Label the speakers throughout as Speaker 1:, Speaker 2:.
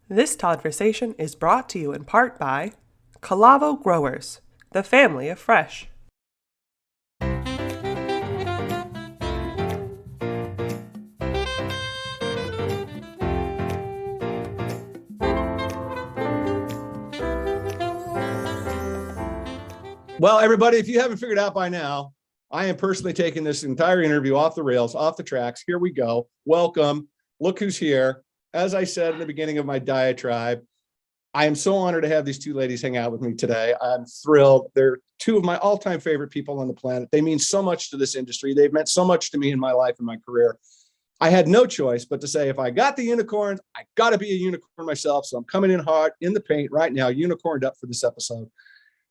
Speaker 1: This Todd-versation is brought to you in part by Calavo Growers, the family of fresh.
Speaker 2: Well, everybody, if you haven't figured out by now, I am personally taking this entire interview off the rails, off the tracks. Here we go. Welcome. Look who's here. As I said in the beginning of my diatribe, I am so honored to have these two ladies hang out with me today. I'm thrilled. They're two of my all-time favorite people on the planet. They mean so much to this industry. They've meant so much to me in my life and my career. I had no choice but to say, if I got the unicorns, I got to be a unicorn myself. So I'm coming in hard in the paint right now, unicorned up for this episode.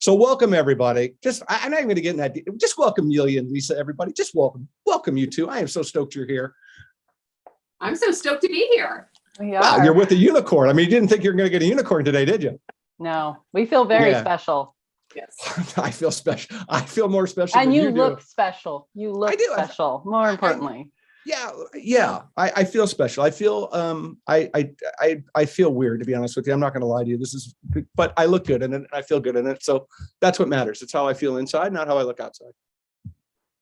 Speaker 2: So welcome, everybody. I'm not even going to get in that deep. Just welcome Nelia and Lisa, everybody. Just welcome you two. I am so stoked you're here.
Speaker 3: I'm so stoked to be here.
Speaker 2: Wow, you're with a unicorn. I mean, you didn't think you were going to get a unicorn today, did you?
Speaker 4: No, we feel very special.
Speaker 3: Yes.
Speaker 2: I feel special. I feel more special
Speaker 4: And
Speaker 2: than
Speaker 4: you
Speaker 2: do.
Speaker 4: look special. You look special, more importantly.
Speaker 2: Yeah. I feel special. I feel I feel weird, to be honest with you. I'm not going to lie to you. But I look good in it. I feel good in it. So that's what matters. It's how I feel inside, not how I look outside.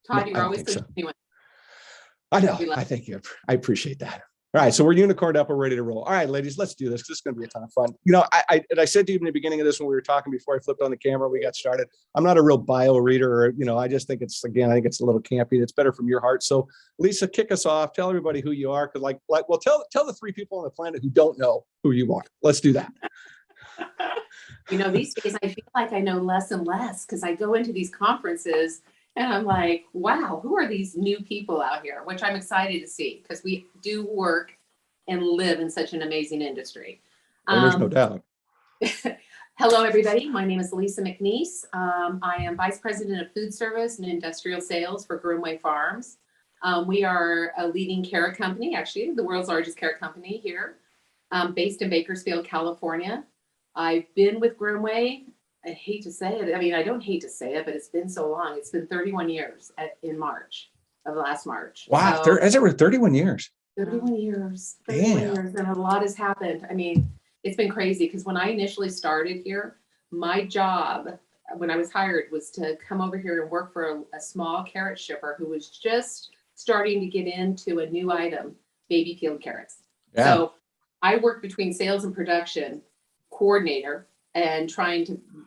Speaker 3: Todd, you're always so genuine.
Speaker 2: I know. I thank you. I appreciate that. All right, so we're unicorned up. We're ready to roll. All right, ladies, let's do this because it's going to be a ton of fun. You know, I said to you in the beginning of this when we were talking before I flipped on the camera, we got started. I'm not a real bio reader, or, I just think I think it's a little campy. It's better from your heart. So, Lisa, kick us off. Tell everybody who you are, because tell the three people on the planet who don't know who you are. Let's do that.
Speaker 3: These days I feel like I know less and less because I go into these conferences and I'm like, wow, who are these new people out here? Which I'm excited to see because we do work and live in such an amazing industry.
Speaker 2: There's no doubt.
Speaker 3: Hello, everybody. My name is Lisa McNeece. I am Vice President of Food Service and Industrial Sales for Grimmway Farms. We are a leading carrot company, actually the world's largest carrot company here, based in Bakersfield, California. I've been with Grimmway. I hate to say it. I mean, I don't hate to say it, but it's been so long. It's been 31 years in March of last March.
Speaker 2: Wow, as it were 31 years.
Speaker 3: 31 years. 31 years, and a lot has happened. I mean, it's been crazy because when I initially started here, my job when I was hired was to come over here and work for a small carrot shipper who was just starting to get into a new item, baby peeled carrots. Yeah. So I worked between sales and production coordinator and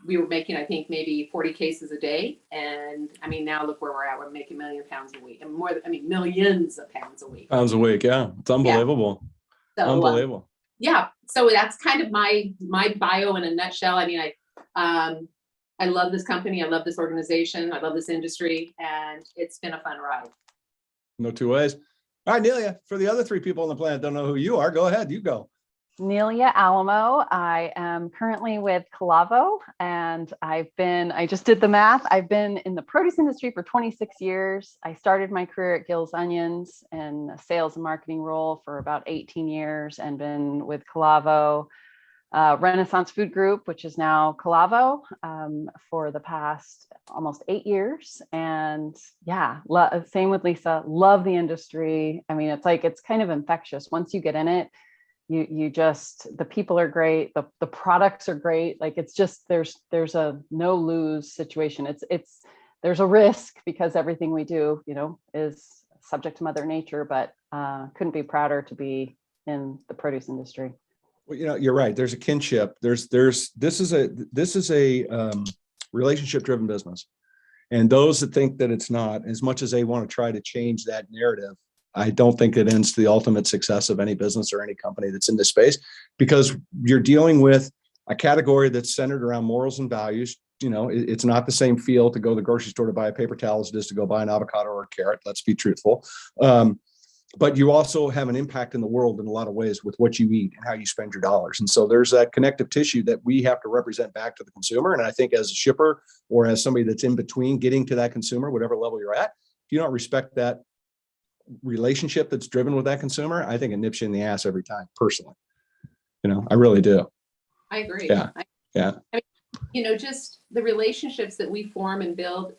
Speaker 3: we were making, I think, maybe 40 cases a day. And I mean, now look where we're at. We're making £1 million a week and millions of pounds a week.
Speaker 2: Pounds a week. Yeah. It's unbelievable.
Speaker 3: Yeah. So,
Speaker 2: unbelievable.
Speaker 3: Yeah. So that's kind of my bio in a nutshell. I mean, I love this company. I love this organization. I love this industry, and it's been a fun ride.
Speaker 2: No two ways. All right, Nelia, for the other three people on the planet don't know who you are, go ahead. You go.
Speaker 4: Nelia Alamo. I am currently with Calavo, and I just did the math. I've been in the produce industry for 26 years. I started my career at Gill's Onions in a sales and marketing role for about 18 years and been with Calavo, Renaissance Food Group, which is now Calavo, for the past almost 8 years. And yeah, same with Lisa, love the industry. I mean, it's kind of infectious. Once you get in it, you just, the people are great. The products are great. Like, it's just, there's a no lose situation. There's a risk because everything we do, is subject to Mother Nature, but couldn't be prouder to be in the produce industry.
Speaker 2: Well, you're right. There's a kinship. This is a relationship driven business. And those that think that it's not, as much as they want to try to change that narrative, I don't think it ends to the ultimate success of any business or any company that's in this space, because you're dealing with a category that's centered around morals and values. It's not the same feel to go to the grocery store to buy a paper towel as it is to go buy an avocado or a carrot. Let's be truthful. But you also have an impact in the world in a lot of ways with what you eat and how you spend your dollars. And so there's that connective tissue that we have to represent back to the consumer. And I think as a shipper or as somebody that's in between getting to that consumer, whatever level you're at, if you don't respect that relationship that's driven with that consumer, I think it nips you in the ass every time, personally. I really do.
Speaker 3: I agree.
Speaker 2: Yeah.
Speaker 3: I mean, just the relationships that we form and build,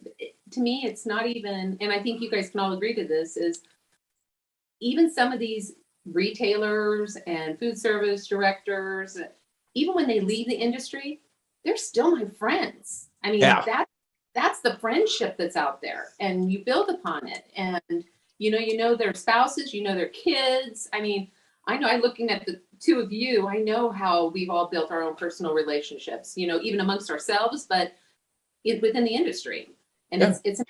Speaker 3: to me, it's not even, and I think you guys can all agree to this, is even some of these retailers and food service directors, even when they leave the industry, they're still my friends. I mean,
Speaker 2: Yeah.
Speaker 3: that's the friendship that's out there, and you build upon it. And you know their spouses, you know their kids. I mean, I know, looking at the two of you, I know how we've all built our own personal relationships, you know, even amongst ourselves, but within the industry. And
Speaker 2: Yeah.
Speaker 3: it's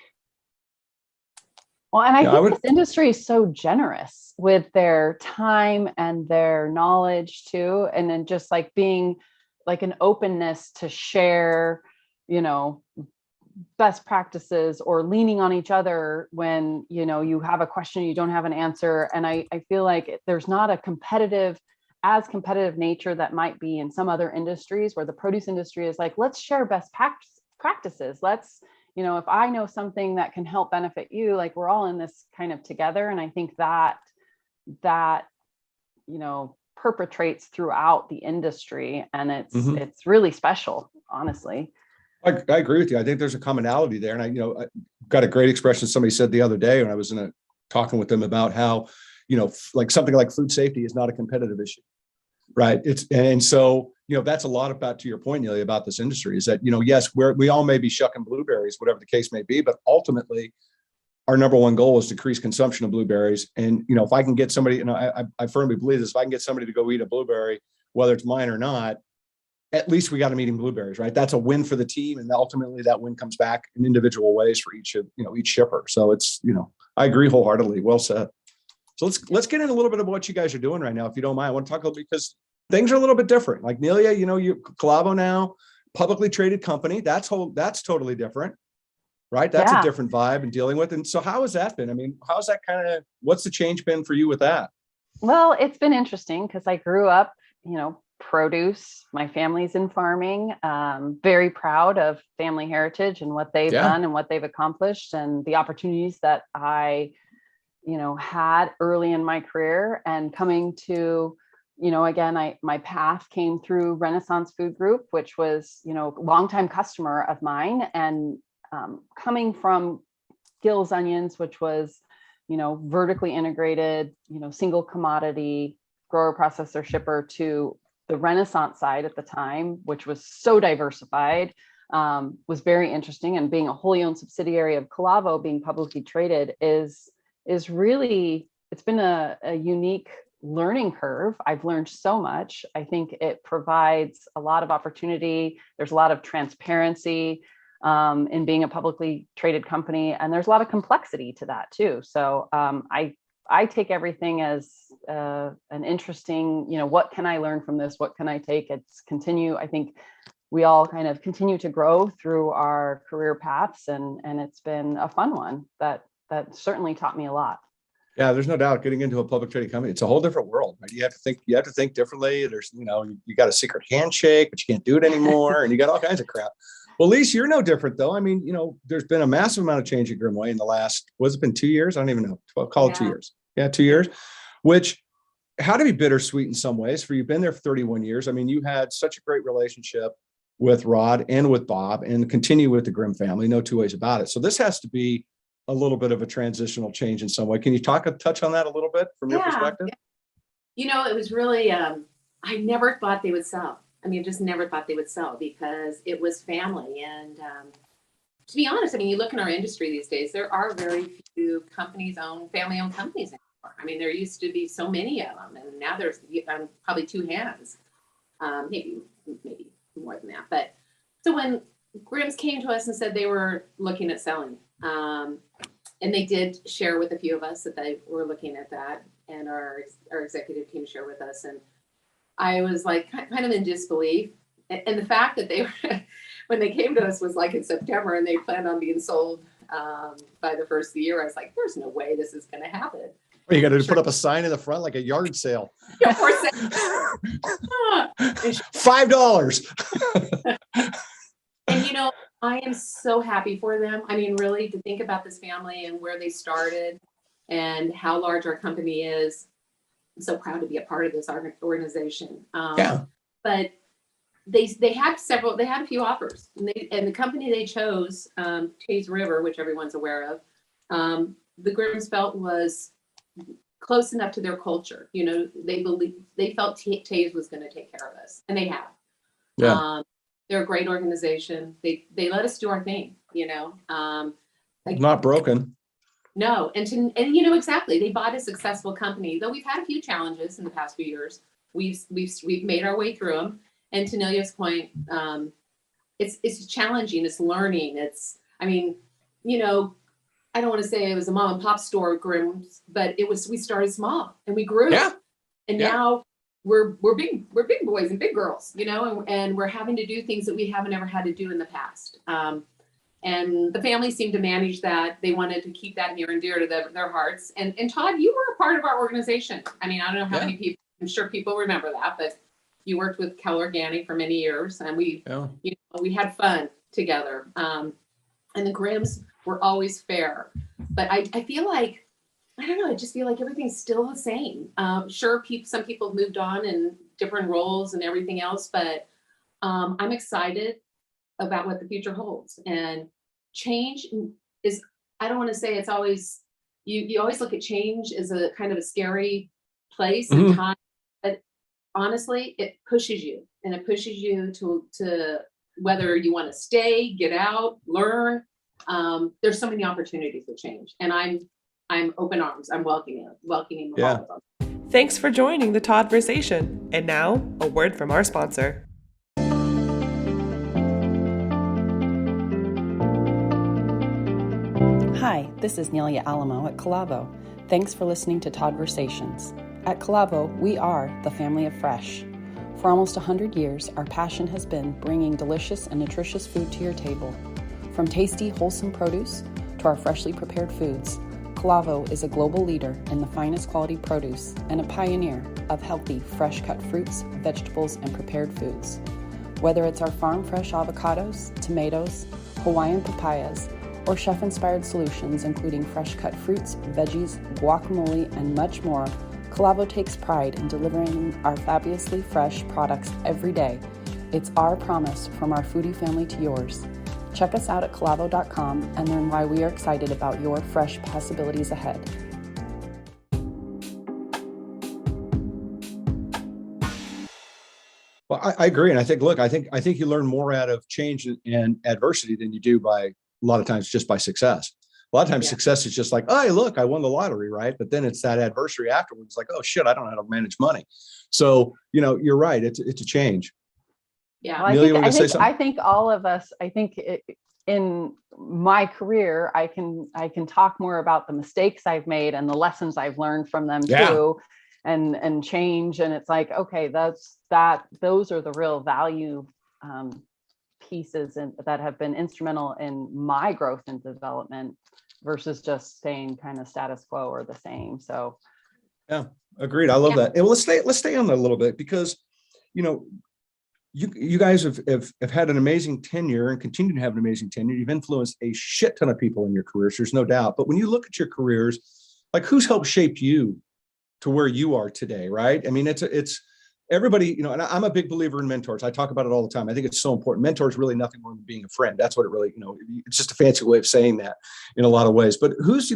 Speaker 4: Well, and I
Speaker 2: Yeah,
Speaker 4: think this industry is so generous with their time and their knowledge too. And then just like being like an openness to share, you know, best practices or leaning on each other when, you know, you have a question, you don't have an answer. And I feel like there's not a competitive nature that might be in some other industries, where the produce industry is like, let's share best practices. Let's, you know, if I know something that can help benefit you, like we're all in this kind of together. And I think that, you know, perpetrates throughout the industry, and it's really special, honestly.
Speaker 2: I agree with you. I think there's a commonality there. And I got a great expression somebody said the other day when I was talking with them about how, you know, like something like food safety is not a competitive issue, right? And so, you know, that's a lot about, to your point, Nelia, about this industry is that, you know, yes, we all may be shucking blueberries, whatever the case may be, but ultimately our number one goal is to decrease consumption of blueberries. And, you know, if I can get somebody, you know, I firmly believe this, if I can get somebody to go eat a blueberry, whether it's mine or not, at least we got them eating blueberries, right? That's a win for the team. And ultimately that win comes back in individual ways for each shipper. So it's, you know, I agree wholeheartedly. Well said. So let's get in a little bit of what you guys are doing right now, if you don't mind. I want to talk a little, because things are a little bit different. Like Nelia, you know, you Calavo now, publicly traded company. That's totally different, right? That's a different vibe and dealing with. And so how has that been? I mean, how's that what's the change been for you with that?
Speaker 4: Well, it's been interesting because I grew up, you know, produce. My family's in farming. Very proud of family heritage and what they've done and what they've accomplished, and the opportunities that I, you know, had early in my career. And coming to, you know, again, my path came through Renaissance Food Group, which was, you know, longtime customer of mine, and coming from Gill's Onions, which was, you know, vertically integrated, you know, single commodity grower, processor, shipper, to the Renaissance side at the time, which was so diversified, was very interesting. And being a wholly owned subsidiary of Calavo, being publicly traded, is really, it's been a unique learning curve. I've learned so much. I think it provides a lot of opportunity. There's a lot of transparency in being a publicly traded company, and there's a lot of complexity to that too. So I take everything as an interesting, you know, what can I learn from this? What can I take? I think we all kind of continue to grow through our career paths, and it's been a fun one that certainly taught me a lot.
Speaker 2: Yeah, there's no doubt, getting into a public trading company, it's a whole different world, right? You have to think differently. There's, you know, you got a secret handshake, but you can't do it anymore. And you got all kinds of crap. Well, Lisa, you're no different though. I mean, you know, there's been a massive amount of change at Grimmway in the last, what's it been, 2 years? I don't even know. Call it 2 years. Yeah, 2 years, which had to be bittersweet in some ways, for you've been there for 31 years. I mean, you had such a great relationship with Rod and with Bob, and continue with the Grimm family. No two ways about it. So this has to be a little bit of a transitional change in some way. Can you touch on that a little bit from your perspective?
Speaker 3: Yeah. You know, it was really, I never thought they would sell. I mean, just never thought they would sell, because it was family. And to be honest, I mean, you look in our industry these days, there are very few family-owned companies anymore. I mean, there used to be so many of them, and now there's probably two hands, maybe more than that. But so when Grimm's came to us and said they were looking at selling, and they did share with a few of us that they were looking at that, and our executive team shared with us. And I was like kind of in disbelief. And the fact that they were, when they came to us, was like in September, and they planned on being sold by the first of the year. I was like, there's no way this is going to happen.
Speaker 2: You got to put up a sign in the front like a yard sale.
Speaker 3: Yeah, for
Speaker 2: $5.
Speaker 3: And you know, I am so happy for them. I mean, really, to think about this family and where they started and how large our company is. I'm so proud to be a part of this organization. But they had a few offers, and the company they chose, Chase River, which everyone's aware of, the Grimms felt was close enough to their culture. You know, they felt Taze was going to take care of us, and they have.
Speaker 2: Yeah.
Speaker 3: They're a great organization. They let us do our thing, you know.
Speaker 2: Not broken.
Speaker 3: No, and you know, exactly. They bought a successful company, though we've had a few challenges in the past few years. We've made our way through them. And to Nelia's point, it's challenging. It's learning. I mean, you know, I don't want to say it was a mom and pop store, Grimm's, but we started small and we grew.
Speaker 2: Yeah.
Speaker 3: And now we're big boys and big girls, you know, and we're having to do things that we haven't ever had to do in the past. And the family seemed to manage that. They wanted to keep that near and dear to their hearts. And Todd, you were a part of our organization. I mean, I don't know how many people, I'm sure people remember that, but you worked with Cal Organic for many years, and you know, we had fun together. And the Grimms were always fair. But I feel like, I don't know, I just feel like everything's still the same. Sure, some people have moved on in different roles and everything else, but I'm excited about what the future holds. And change is, I don't want to say it's always, you always look at change as a kind of a scary place and time, but honestly, it pushes you, and it pushes you to whether you want to stay, get out, learn. There's so many opportunities with change, and I'm open arms. I'm welcoming all of them.
Speaker 1: Thanks for joining the Todd-versation. And now, a word from our sponsor.
Speaker 5: Hi, this is Nelia Alamo at Calavo. Thanks for listening to Todd-versations. At Calavo, we are the family of fresh. For almost 100 years, our passion has been bringing delicious and nutritious food to your table. From tasty, wholesome produce to our freshly prepared foods, Calavo is a global leader in the finest quality produce and a pioneer of healthy, fresh-cut fruits, vegetables, and prepared foods. Whether it's our farm-fresh avocados, tomatoes, Hawaiian papayas, or chef-inspired solutions including fresh-cut fruits, veggies, guacamole, and much more, Calavo takes pride in delivering our fabulously fresh products every day. It's our promise from our foodie family to yours. Check us out at calavo.com and learn why we are excited about your fresh possibilities ahead.
Speaker 2: Well, I agree. And I think you learn more out of change and adversity than you do by, a lot of times, just by success. A lot of times success is just like, oh, hey, look, I won the lottery, right? But then it's that adversity afterwards, like, oh shit, I don't know how to manage money. So, you know, you're right. It's a change.
Speaker 3: Yeah.
Speaker 5: Well,
Speaker 2: Nelia,
Speaker 5: I think all of us, in my career, I can talk more about the mistakes I've made and the lessons I've learned from them too, and change. And it's like, okay, those are the real value pieces that have been instrumental in my growth and development versus just staying kind of status quo or the same. So
Speaker 2: yeah, agreed. I love that. And let's stay on that a little bit, because, you know, you guys have had an amazing tenure and continue to have an amazing tenure. You've influenced a shit ton of people in your careers. There's no doubt. But when you look at your careers, like, who's helped shape you to where you are today, right? I mean, it's everybody, you know, and I'm a big believer in mentors. I talk about it all the time. I think it's so important. Mentors really nothing more than being a friend. That's what it really, you know, it's just a fancy way of saying that in a lot of ways. But who's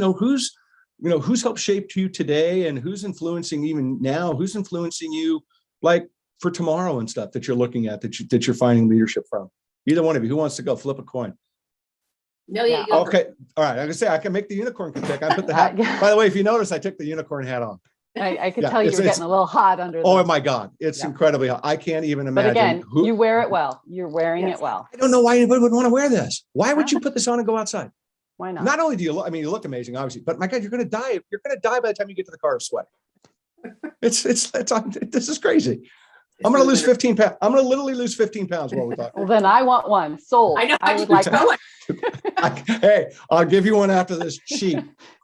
Speaker 2: helped shape you today, and who's influencing even now? Who's influencing you, like, for tomorrow and stuff that you're looking at, that you're finding leadership from? Either one of you, who wants to go? Flip a coin.
Speaker 3: Nelia,
Speaker 2: okay. All right. I'm gonna say I can make the unicorn pick. I put the hat. By the way, if you notice, I took the unicorn hat on.
Speaker 5: I could tell you were getting a little hot under
Speaker 2: Oh my God. It's incredibly hot. I can't even imagine.
Speaker 5: But again, you wear it well. You're wearing it well.
Speaker 2: I don't know why anybody would want to wear this. Why would you put this on and go outside?
Speaker 5: Why not?
Speaker 2: Not only do you look, I mean, you look amazing, obviously, but my God, you're going to die. You're going to die by the time you get to the car of sweat. This is crazy. I'm going to lose 15 pounds. I'm going to literally lose 15 pounds while we're talking.
Speaker 5: Well, then I want one. Sold.
Speaker 3: I know.
Speaker 5: I would like that.
Speaker 2: Hey, I'll give you one after this. Cheap.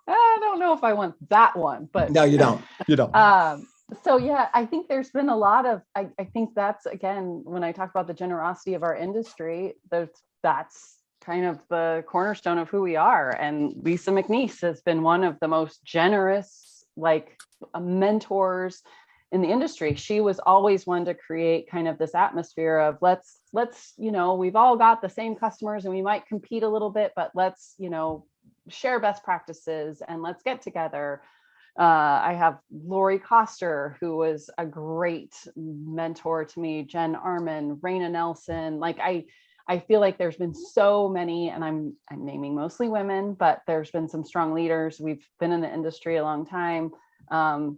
Speaker 5: I don't know if I want that one, but
Speaker 2: no, you don't. You don't.
Speaker 5: So yeah, I think there's been a lot of, I think that's, again, when I talk about the generosity of our industry, that's kind of the cornerstone of who we are. And Lisa McNeece has been one of the most generous, mentors in the industry. She was always one to create kind of this atmosphere of let's, we've all got the same customers and we might compete a little bit, but let's, share best practices and let's get together.
Speaker 4: I have Lori Coster, who was a great mentor to me, Jen Arman, Raina Nelson. Like I feel like there's been so many, and I'm naming mostly women, but there's been some strong leaders. We've been in the industry a long time. And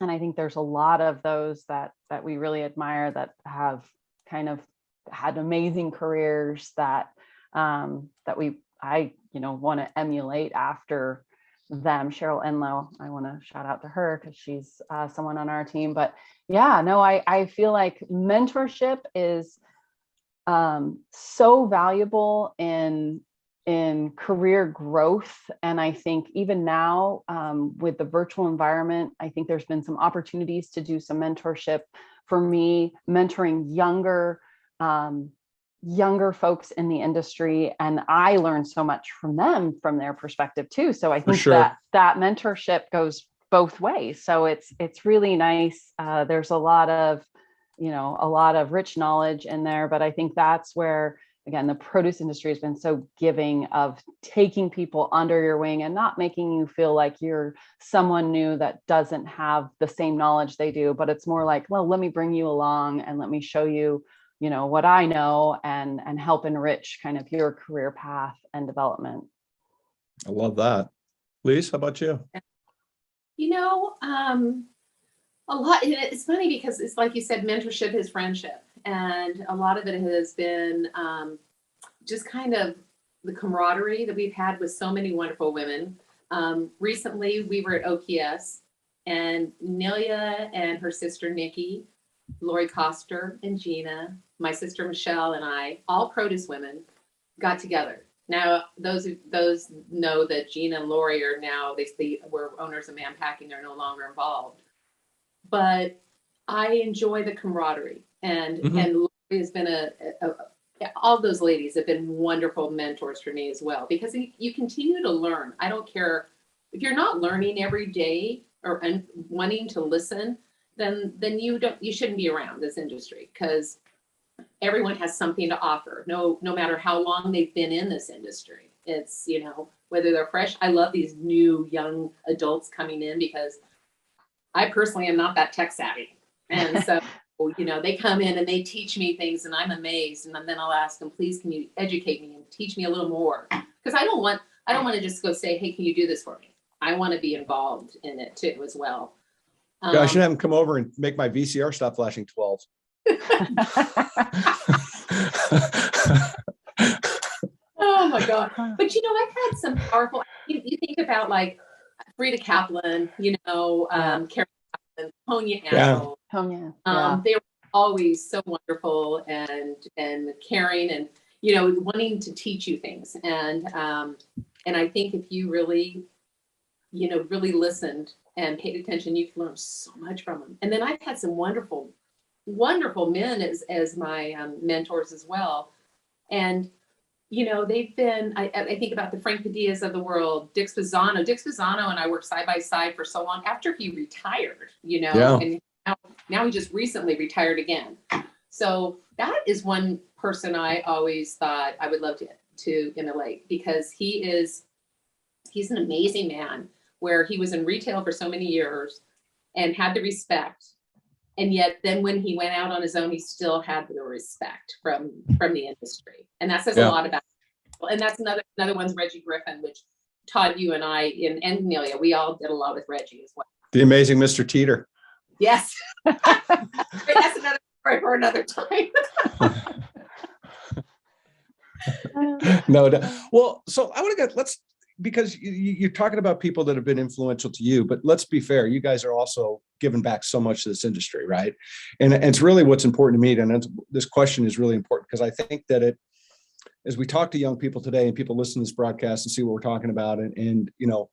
Speaker 4: I think there's a lot of those that we really admire that have kind of had amazing careers that I want to emulate after them. Cheryl Enlow, I want to shout out to her because she's someone on our team. But yeah, no, I feel like mentorship is so valuable in career growth. And I think even now with the virtual environment, I think there's been some opportunities to do some mentorship. For me, mentoring younger folks in the industry, and I learned so much from them, from their perspective too. So I think that mentorship goes both ways. So it's really nice. There's a lot of rich knowledge in there, but I think that's where, again, the produce industry has been so giving of taking people under your wing and not making you feel like you're someone new that doesn't have the same knowledge they do, but it's more like, well, let me bring you along and let me show you, what I know and help enrich kind of your career path and development.
Speaker 2: I love that. Lisa, how about you?
Speaker 3: A lot. It's funny because it's like you said, mentorship is friendship. And a lot of it has been just kind of the camaraderie that we've had with so many wonderful women. Recently, we were at OPS, and Nelia and her sister, Nikki, Lori Coster and Gina, my sister, Michelle, and I, all produce women, got together. Now, those know that Gina and Lori are now, they were owners of Man Packing. They're no longer involved. But I enjoy the camaraderie, and Lori has been all those ladies have been wonderful mentors for me as well, because you continue to learn. I don't care if you're not learning every day or wanting to listen, then you shouldn't be around this industry, because everyone has something to offer. No matter how long they've been in this industry, it's whether they're fresh. I love these new young adults coming in because I personally am not that tech savvy. And so, they come in and they teach me things and I'm amazed. And then I'll ask them, please, can you educate me and teach me a little more? Because I don't want to just go say, hey, can you do this for me? I want to be involved in it too, as well.
Speaker 2: I should have them come over and make my VCR stop flashing 12.
Speaker 3: Oh my God. But I've had some powerful, you think about like Frida Kaplan, Karen Kaplan, Tonya Adel. They were always so wonderful and caring and, wanting to teach you things. And I think if you really, really listened and paid attention, you can learn so much from them. And then I've had some wonderful men as my mentors as well. And, they've been, I think about the Frank Padillas of the world, Dick Spezzano and I worked side by side for so long after he retired, and now he just recently retired again. So that is one person I always thought I would love to emulate, because he's an amazing man, where he was in retail for so many years and had the respect. And yet then when he went out on his own, he still had the respect from the industry. And that says a lot about people. And that's another one's Reggie Griffin, which Todd, you and I, and Nelia, we all did a lot with Reggie as well.
Speaker 2: The amazing Mr. Teeter.
Speaker 3: Yes. That's another story for another time.
Speaker 2: No. Well, so I want to because you're talking about people that have been influential to you, but let's be fair. You guys are also giving back so much to this industry, right? And it's really what's important to me. And this question is really important, because I think that as we talk to young people today and people listen to this broadcast and see what we're talking about, and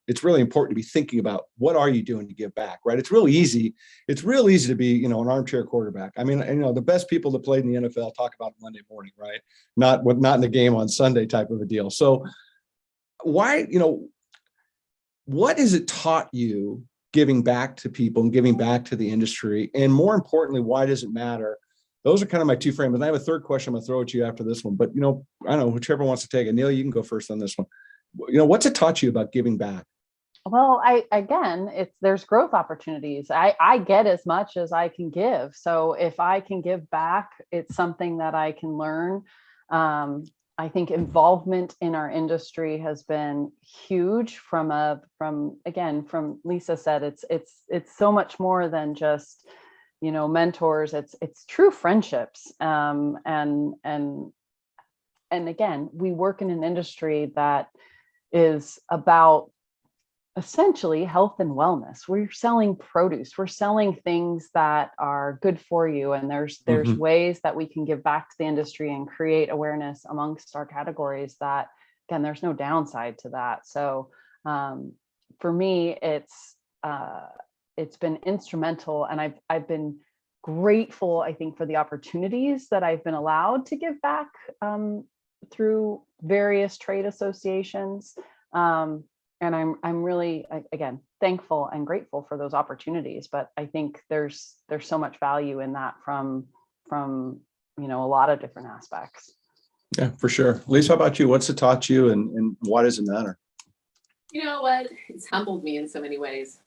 Speaker 2: it's really important to be thinking about, what are you doing to give back, right? It's real easy to be, an armchair quarterback. I mean, the best people that played in the NFL talk about Monday morning, right? Not in the game on Sunday type of a deal. So why, what has it taught you giving back to people and giving back to the industry? And more importantly, why does it matter? Those are kind of my two frames. And I have a third question I'm going to throw at you after this one, but I don't know, whichever wants to take it. Neil, you can go first on this one. What's it taught you about giving back?
Speaker 4: Well, there's growth opportunities. I get as much as I can give. So if I can give back, it's something that I can learn. I think involvement in our industry has been huge from Lisa said, it's so much more than just, mentors. It's true friendships. And again, we work in an industry that is about essentially health and wellness. We're selling produce. We're selling things that are good for you. And there's ways that we can give back to the industry and create awareness amongst our categories that, again, there's no downside to that. So for me, it's been instrumental, and I've been grateful, I think, for the opportunities that I've been allowed to give back through various trade associations. And I'm really, again, thankful and grateful for those opportunities. But I think there's so much value in that from a lot of different aspects.
Speaker 2: Yeah, for sure. Lisa, how about you? What's it taught you, and why does it matter?
Speaker 3: You know what? It's humbled me in so many ways.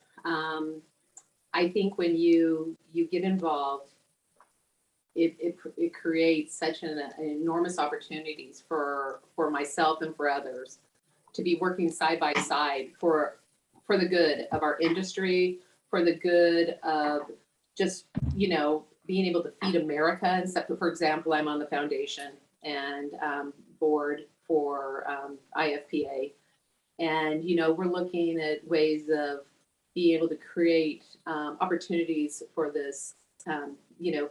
Speaker 3: I think when you get involved, it creates such an enormous opportunities for myself and for others to be working side by side for the good of our industry, for the good of just, being able to feed America. And stuff. For example, I'm on the foundation and board for IFPA. And, we're looking at ways of being able to create opportunities for this,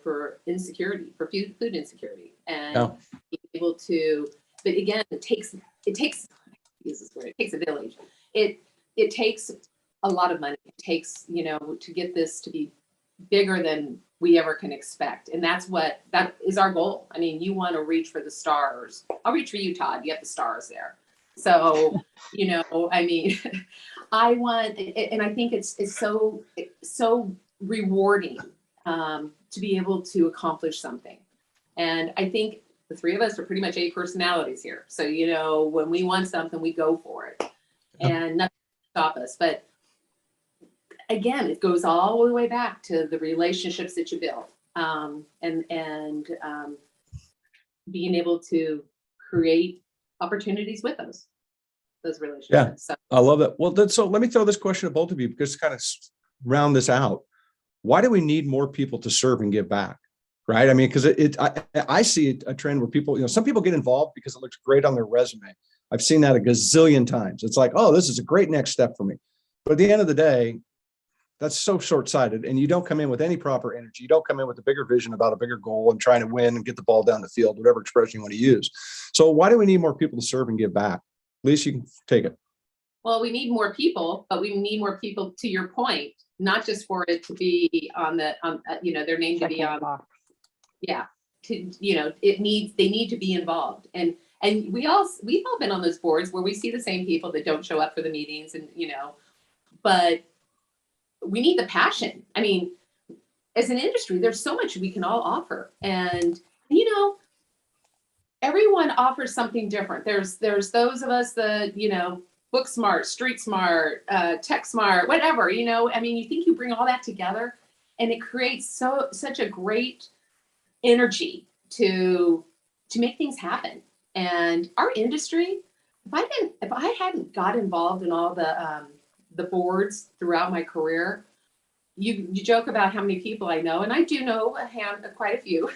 Speaker 3: for insecurity, for food insecurity. And being able to, but again, it takes use this word, it takes a village. It takes a lot of money. It takes, to get this to be bigger than we ever can expect. And that is our goal. I mean, you want to reach for the stars. I'll reach for you, Todd. You have the stars there. So, I want, and I think it's so rewarding to be able to accomplish something. And I think the three of us are pretty much A personalities here. So, when we want something, we go for it, and nothing can stop us. But again, it goes all the way back to the relationships that you build, and being able to create opportunities with those relationships.
Speaker 2: Yeah,
Speaker 3: so.
Speaker 2: I love that. Well, so let me throw this question to both of you, because to kind of round this out, why do we need more people to serve and give back? Right. I mean, because I see a trend where people, some people get involved because it looks great on their resume. I've seen that a gazillion times. It's like, oh, this is a great next step for me. But at the end of the day, that's so short-sighted, and you don't come in with any proper energy. You don't come in with a bigger vision about a bigger goal and trying to win and get the ball down the field, whatever expression you want to use. So why do we need more people to serve and give back? Lisa, you can take it.
Speaker 3: Well, we need more people, but we need more people, to your point, not just for it to be on their name to be on. Yeah. They need to be involved. And we've all been on those boards where we see the same people that don't show up for the meetings, and, but we need the passion. I mean, as an industry, there's so much we can all offer. And, everyone offers something different. There's those of us that, book smart, street smart, tech smart, whatever, I mean, you think you bring all that together, and it creates such a great energy to make things happen. And our industry, if I hadn't got involved in all the boards throughout my career, you joke about how many people I know, and I do know quite a few.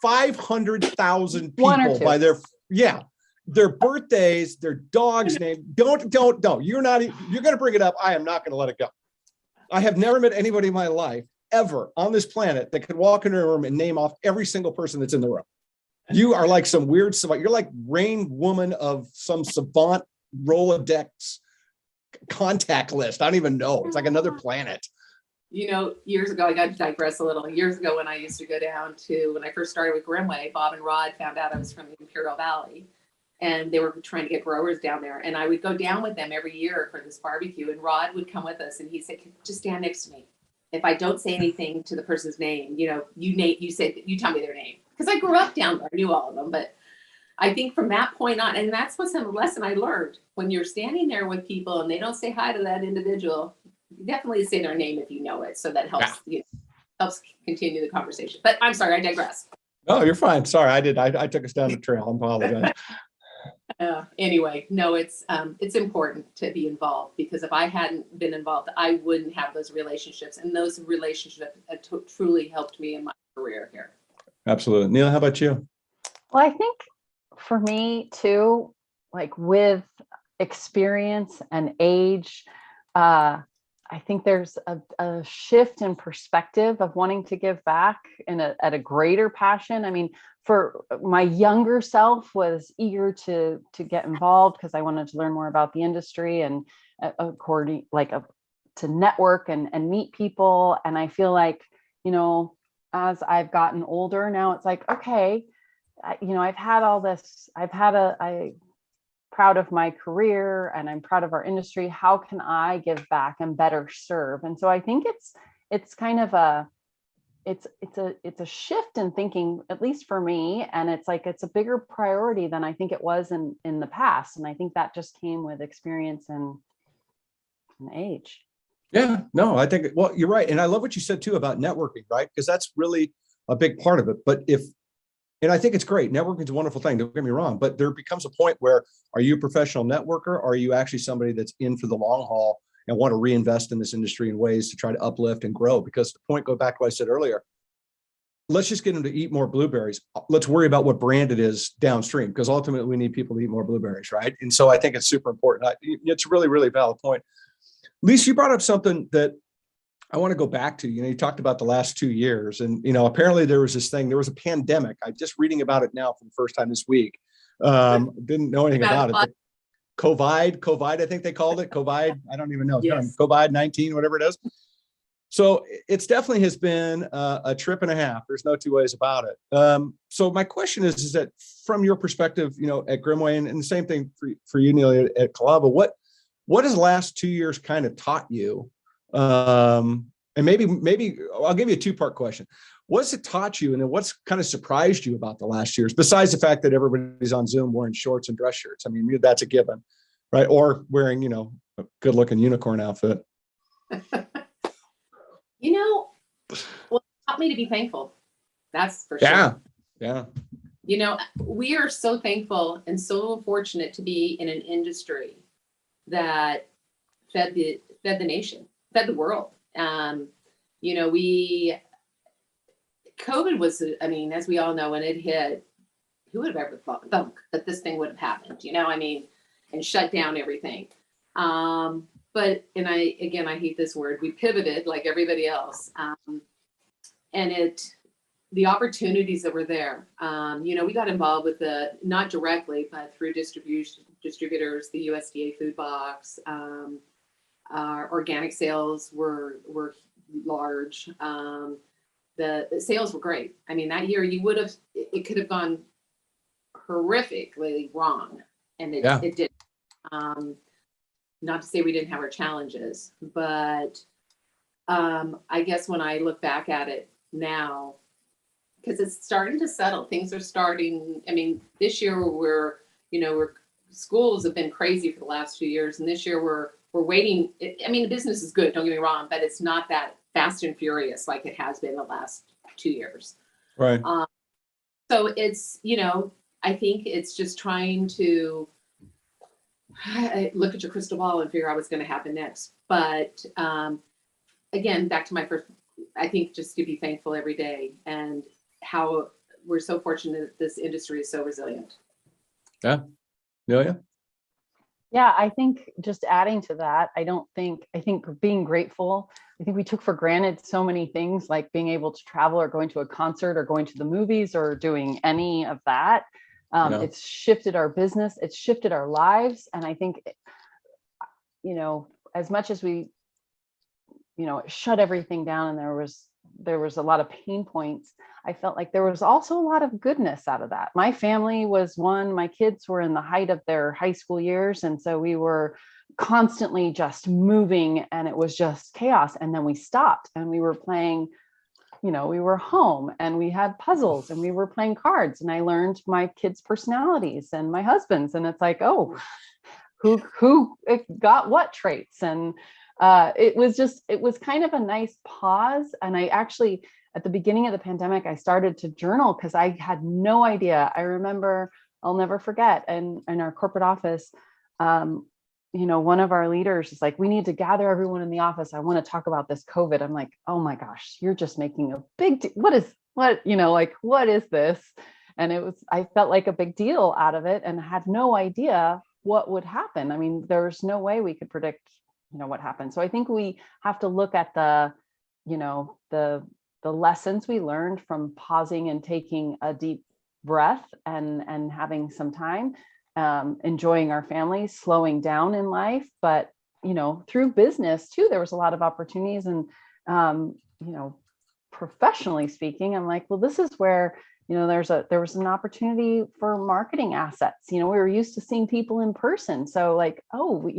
Speaker 2: 500,000 people by their birthdays, their dog's name. Don't. You're going to bring it up. I am not going to let it go. I have never met anybody in my life ever on this planet that could walk into a room and name off every single person that's in the room. You are like some weird savant. You're like Rain Woman of some savant Rolodex contact list. I don't even know. It's like another planet.
Speaker 3: Years ago, I got to digress a little. Years ago, when I used to go down when I first started with Grimmway, Bob and Rod found out I was from the Imperial Valley, and they were trying to get growers down there. And I would go down with them every year for this barbecue, and Rod would come with us, and he said, just stand next to me. If I don't say anything to the person's name, you tell me their name. Because I grew up down there, I knew all of them, but I think from that point on, and that's what's a lesson I learned. When you're standing there with people and they don't say hi to that individual, you definitely say their name if you know it. So that helps, helps continue the conversation. But I'm sorry, I digress.
Speaker 2: Oh, you're fine. Sorry, I took us down the trail. I apologize.
Speaker 3: Anyway, no, it's important to be involved, because if I hadn't been involved, I wouldn't have those relationships, and those relationships truly helped me in my career here.
Speaker 2: Absolutely. Neil, how about you?
Speaker 4: Well, I think for me too, like with experience and age, I think there's a shift in perspective of wanting to give back at a greater passion. I mean, for my younger self was eager to get involved because I wanted to learn more about the industry and to network and meet people. And I feel like, as I've gotten older now, it's like, okay, I've had all this, I'm proud of my career and I'm proud of our industry. How can I give back and better serve? And so I think it's kind of it's a shift in thinking, at least for me. And it's a bigger priority than I think it was in the past. And I think that just came with experience and age.
Speaker 2: Yeah, no, I think, well, you're right. And I love what you said too about networking, right? Because that's really a big part of it. And I think it's great. Networking is a wonderful thing. Don't get me wrong, but there becomes a point where, are you a professional networker? Or are you actually somebody that's in for the long haul and want to reinvest in this industry in ways to try to uplift and grow? Because the point, go back to what I said earlier, let's just get them to eat more blueberries. Let's worry about what brand it is downstream, because ultimately we need people to eat more blueberries, right? And so I think it's super important. It's a really, really valid point. Lisa, you brought up something that I want to go back to. You talked about the last 2 years, and apparently there was a pandemic. I'm just reading about it now for the first time this week. Didn't know anything about it. But COVID, I think they called it COVID. I don't even know.
Speaker 3: Yes.
Speaker 2: COVID-19, whatever it is. So it's definitely has been a trip and a half. There's no two ways about it. So my question is that from your perspective, at Grimmway, and the same thing for you, Nelia, at Calavo, what has the last 2 years kind of taught you? And maybe I'll give you a two-part question. What's it taught you? And then what's kind of surprised you about the last years, besides the fact that everybody's on Zoom wearing shorts and dress shirts? I mean, that's a given, right? Or wearing, a good looking unicorn outfit.
Speaker 3: Well, it taught me to be thankful. That's for sure.
Speaker 2: Yeah.
Speaker 3: We are so thankful and so fortunate to be in an industry that fed the nation, fed the world. COVID was, as we all know, when it hit, who would have ever thought that this thing would have happened, and shut down everything. I hate this word. We pivoted like everybody else. And the opportunities that were there, we got involved with not directly, but through distributors, the USDA food box. Our organic sales were large. The sales were great. I mean, that year it could have gone horrifically wrong, and it did. Not to say we didn't have our challenges, but I guess when I look back at it now, because it's starting to settle, things are starting. I mean, this year schools have been crazy for the last few years, and this year we're waiting. The business is good, don't get me wrong, but it's not that fast and furious like it has been the last 2 years.
Speaker 2: Right.
Speaker 3: So it's, I think it's just trying to look at your crystal ball and figure out what's going to happen next. But again, back to my first, I think just to be thankful every day, and how we're so fortunate that this industry is so resilient.
Speaker 2: Yeah. Yeah.
Speaker 4: Yeah, I think just adding to that, I think being grateful, I think we took for granted so many things, like being able to travel or going to a concert or going to the movies or doing any of that. It's shifted our business, it's shifted our lives. And I think, as much as we, shut everything down and there was a lot of pain points, I felt like there was also a lot of goodness out of that. My family was my kids were in the height of their high school years. And so we were constantly just moving and it was just chaos. And then we stopped and we were playing we were home and we had puzzles and we were playing cards, and I learned my kids' personalities and my husband's, and it's like, oh, who got what traits. And it was kind of a nice pause. And I actually, at the beginning of the pandemic, I started to journal because I had no idea. I remember, I'll never forget, in our corporate office, one of our leaders is like, we need to gather everyone in the office. I want to talk about this COVID. I'm like, oh my gosh, you're just making a big deal. What is this? And I felt like a big deal out of it and had no idea what would happen. I mean, there's no way we could predict, what happened. So I think we have to look at the lessons we learned from pausing and taking a deep breath and having some time, enjoying our families, slowing down in life. But, through business too, there was a lot of opportunities. And, professionally speaking, I'm like, well, this is where, there was an opportunity for marketing assets. We were used to seeing people in person. So like, oh,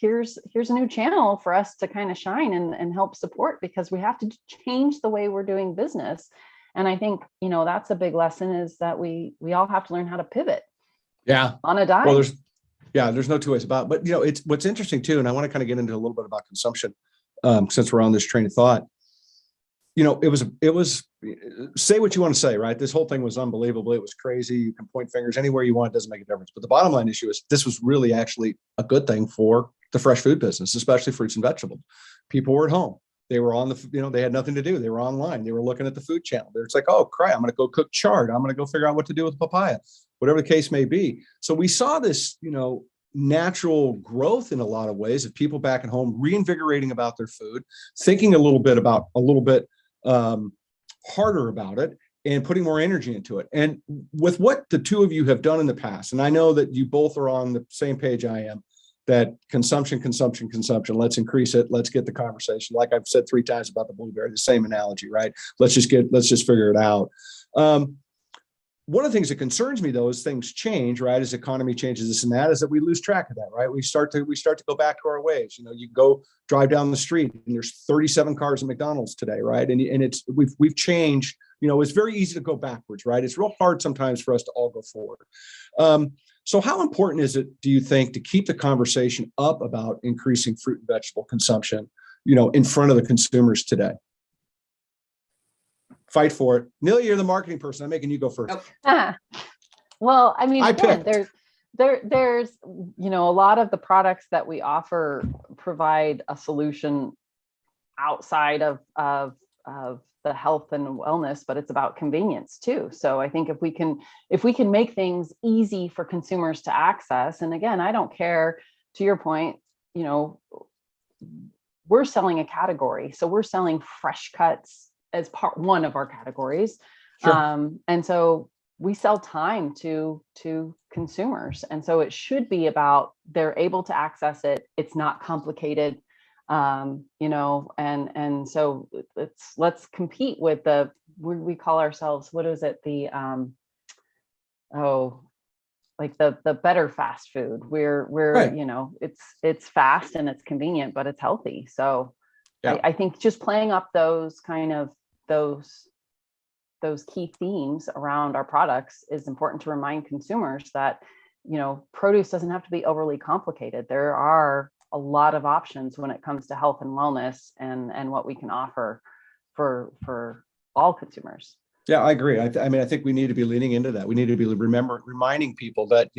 Speaker 4: here's a new channel for us to kind of shine and help support, because we have to change the way we're doing business. And I think, that's a big lesson, is that we all have to learn how to pivot.
Speaker 2: Yeah.
Speaker 4: On a dime.
Speaker 2: Well, there's no two ways about it. But, it's what's interesting too. And I want to kind of get into a little bit about consumption, since we're on this train of thought. It was say what you want to say, right? This whole thing was unbelievable. It was crazy. You can point fingers anywhere you want. It doesn't make a difference. But the bottom line issue is this was really actually a good thing for the fresh food business, especially fruits and vegetables. People were at home. They were on they had nothing to do. They were online. They were looking at the food channel. It's like, oh, crap, I'm going to go cook chard. I'm going to go figure out what to do with papaya, whatever the case may be. So we saw this, natural growth in a lot of ways of people back at home, reinvigorating about their food, thinking a little bit harder about it, and putting more energy into it. And with what the two of you have done in the past, and I know that you both are on the same page I am, that consumption, let's increase it. Let's get the conversation. Like I've said 3 times about the blueberry, the same analogy, right? Let's just figure it out. One of the things that concerns me though, is things change, right? As economy changes, this and that, is that we lose track of that, right? We start to go back to our ways. You go drive down the street and there's 37 cars at McDonald's today, right? And we've changed. It's very easy to go backwards, right? It's real hard sometimes for us to all go forward. So how important is it, do you think, to keep the conversation up about increasing fruit and vegetable consumption, in front of the consumers today? Fight for it. Nelia, you're the marketing person. I'm making you go first.
Speaker 4: Well, I mean, again, there's a lot of the products that we offer provide a solution outside of the health and wellness, but it's about convenience too. So I think if we can make things easy for consumers to access, and again, I don't care, to your point, we're selling a category. So we're selling fresh cuts as part one of our categories. Sure. And so we sell time to consumers. And so it should be about, they're able to access it. It's not complicated. And so let's compete with we call ourselves, what is it? The better fast food. We're right. It's fast and it's convenient, but it's healthy. So yeah. I think just playing up those kind of those key themes around our products is important to remind consumers that, produce doesn't have to be overly complicated. There are a lot of options when it comes to health and wellness and what we can offer for all consumers.
Speaker 2: Yeah, I agree. I think we need to be leaning into that. We need to be reminding people that,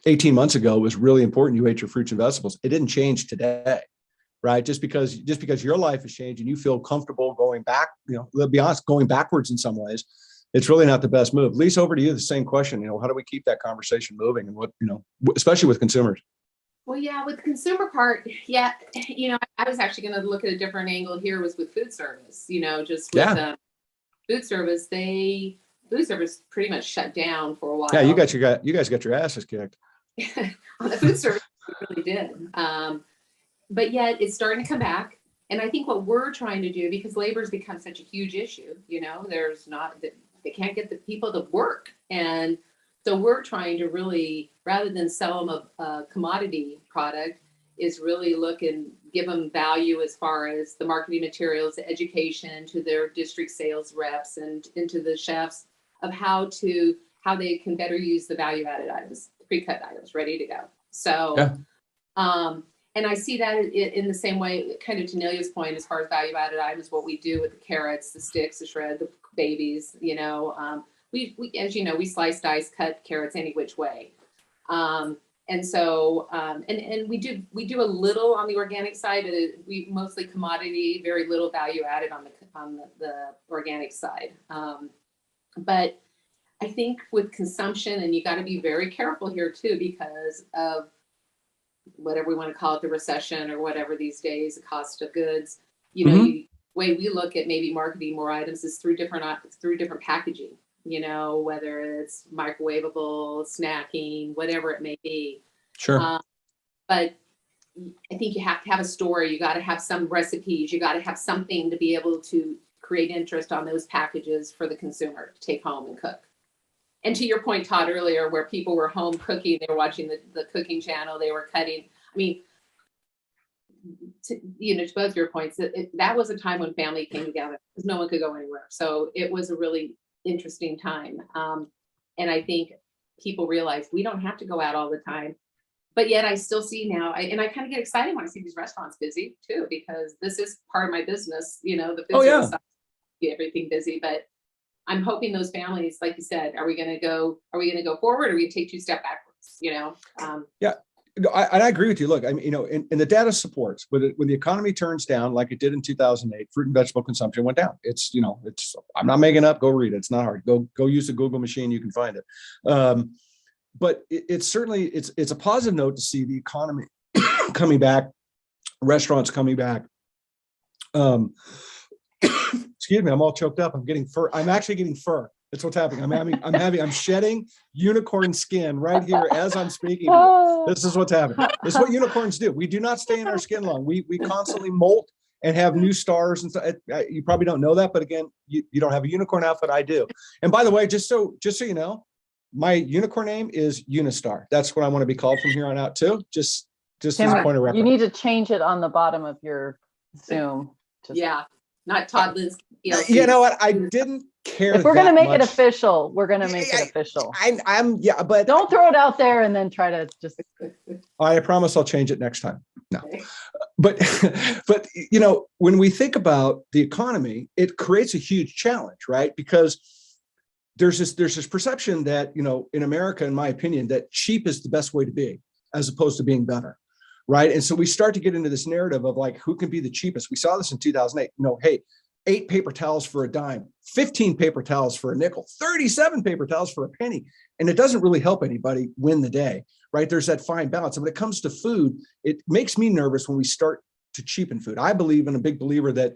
Speaker 2: 18 months ago it was really important you ate your fruits and vegetables. It didn't change today, right? Just because your life has changed and you feel comfortable going back, let's be honest, going backwards in some ways, it's really not the best move. Lisa, over to you, the same question. How do we keep that conversation moving, and what, especially with consumers?
Speaker 3: Well, yeah, with the consumer part, yeah, I was actually going to look at a different angle here, was with food service, just with food service, food service pretty much shut down for a while.
Speaker 2: Yeah, you guys got your asses kicked.
Speaker 3: On the food service, we really did. But yet it's starting to come back. And I think what we're trying to do, because labor has become such a huge issue, they can't get the people to work. And so we're trying to really, rather than sell them a commodity product, is really look and give them value as far as the marketing materials, the education to their district sales reps and into the chefs of how they can better use the value added items, pre-cut items, ready to go. So,
Speaker 2: Yeah.
Speaker 3: and I see that in the same way, kind of to Nelia's point, as far as value added items, what we do with the carrots, the sticks, the shred, the babies, you know, we, as you know, we slice, dice, cut carrots any which way. And so, and we do a little on the organic side, but we mostly commodity, very little value added on the organic side. But I think with consumption, and you got to be very careful here too, because of whatever we want to call it, the recession or whatever these days, the cost of goods, you know, the way we look at maybe marketing more items is through different packaging, you know, whether it's microwavable, snacking, whatever it may be.
Speaker 2: Sure.
Speaker 3: But I think you have to have a story. You got to have some recipes. You got to have something to be able to create interest on those packages for the consumer to take home and cook. And to your point, Todd, earlier, where people were home cooking, they were watching the cooking channel, they were cutting. I mean, to both your points, that was a time when family came together because no one could go anywhere. So it was a really interesting time. And I think people realize we don't have to go out all the time. But yet I still see now, and I kind of get excited when I see these restaurants busy too, because this is part of my business, you know, the business side, everything busy. But I'm hoping those families, like you said, are we going to go forward, or are we going to take 2 steps backwards, you know?
Speaker 2: Yeah. No, I agree with you. Look, I mean, you know, and the data supports when the economy turns down, like it did in 2008, fruit and vegetable consumption went down. It's, you know, I'm not making it up. Go read it. It's not hard. Go use the Google machine. You can find it. But it's certainly, it's a positive note to see the economy coming back, restaurants coming back. Excuse me, I'm all choked up. I'm getting fur. I'm actually getting fur. That's what's happening. I'm shedding unicorn skin right here as I'm speaking to you. This is what's happening. This is what unicorns do. We do not stay in our skin long. We constantly molt and have new stars and stuff. You probably don't know that, but again, you don't have a unicorn outfit. I do. And by the way, just so you know, my unicorn name is Unistar. That's what I want to be called from here on out too. Just as a point of reference.
Speaker 4: You need to change it on the bottom of your Zoom.
Speaker 3: Yeah. Not Todd Linsky.
Speaker 2: You know what? I didn't care.
Speaker 4: If we're going to make it official, we're going to make it official.
Speaker 2: But
Speaker 4: don't throw it out there and then try to just.
Speaker 2: I promise I'll change it next time. No, but you know, when we think about the economy, it creates a huge challenge, right? Because there's this perception that, you know, in America, in my opinion, that cheap is the best way to be, as opposed to being better. Right. And so we start to get into this narrative of like, who can be the cheapest? We saw this in 2008, you know, hey, 8 paper towels for a dime, 15 paper towels for a nickel, 37 paper towels for a penny. And it doesn't really help anybody win the day, right? There's that fine balance. And when it comes to food, it makes me nervous when we start to cheapen food. I believe in a big believer that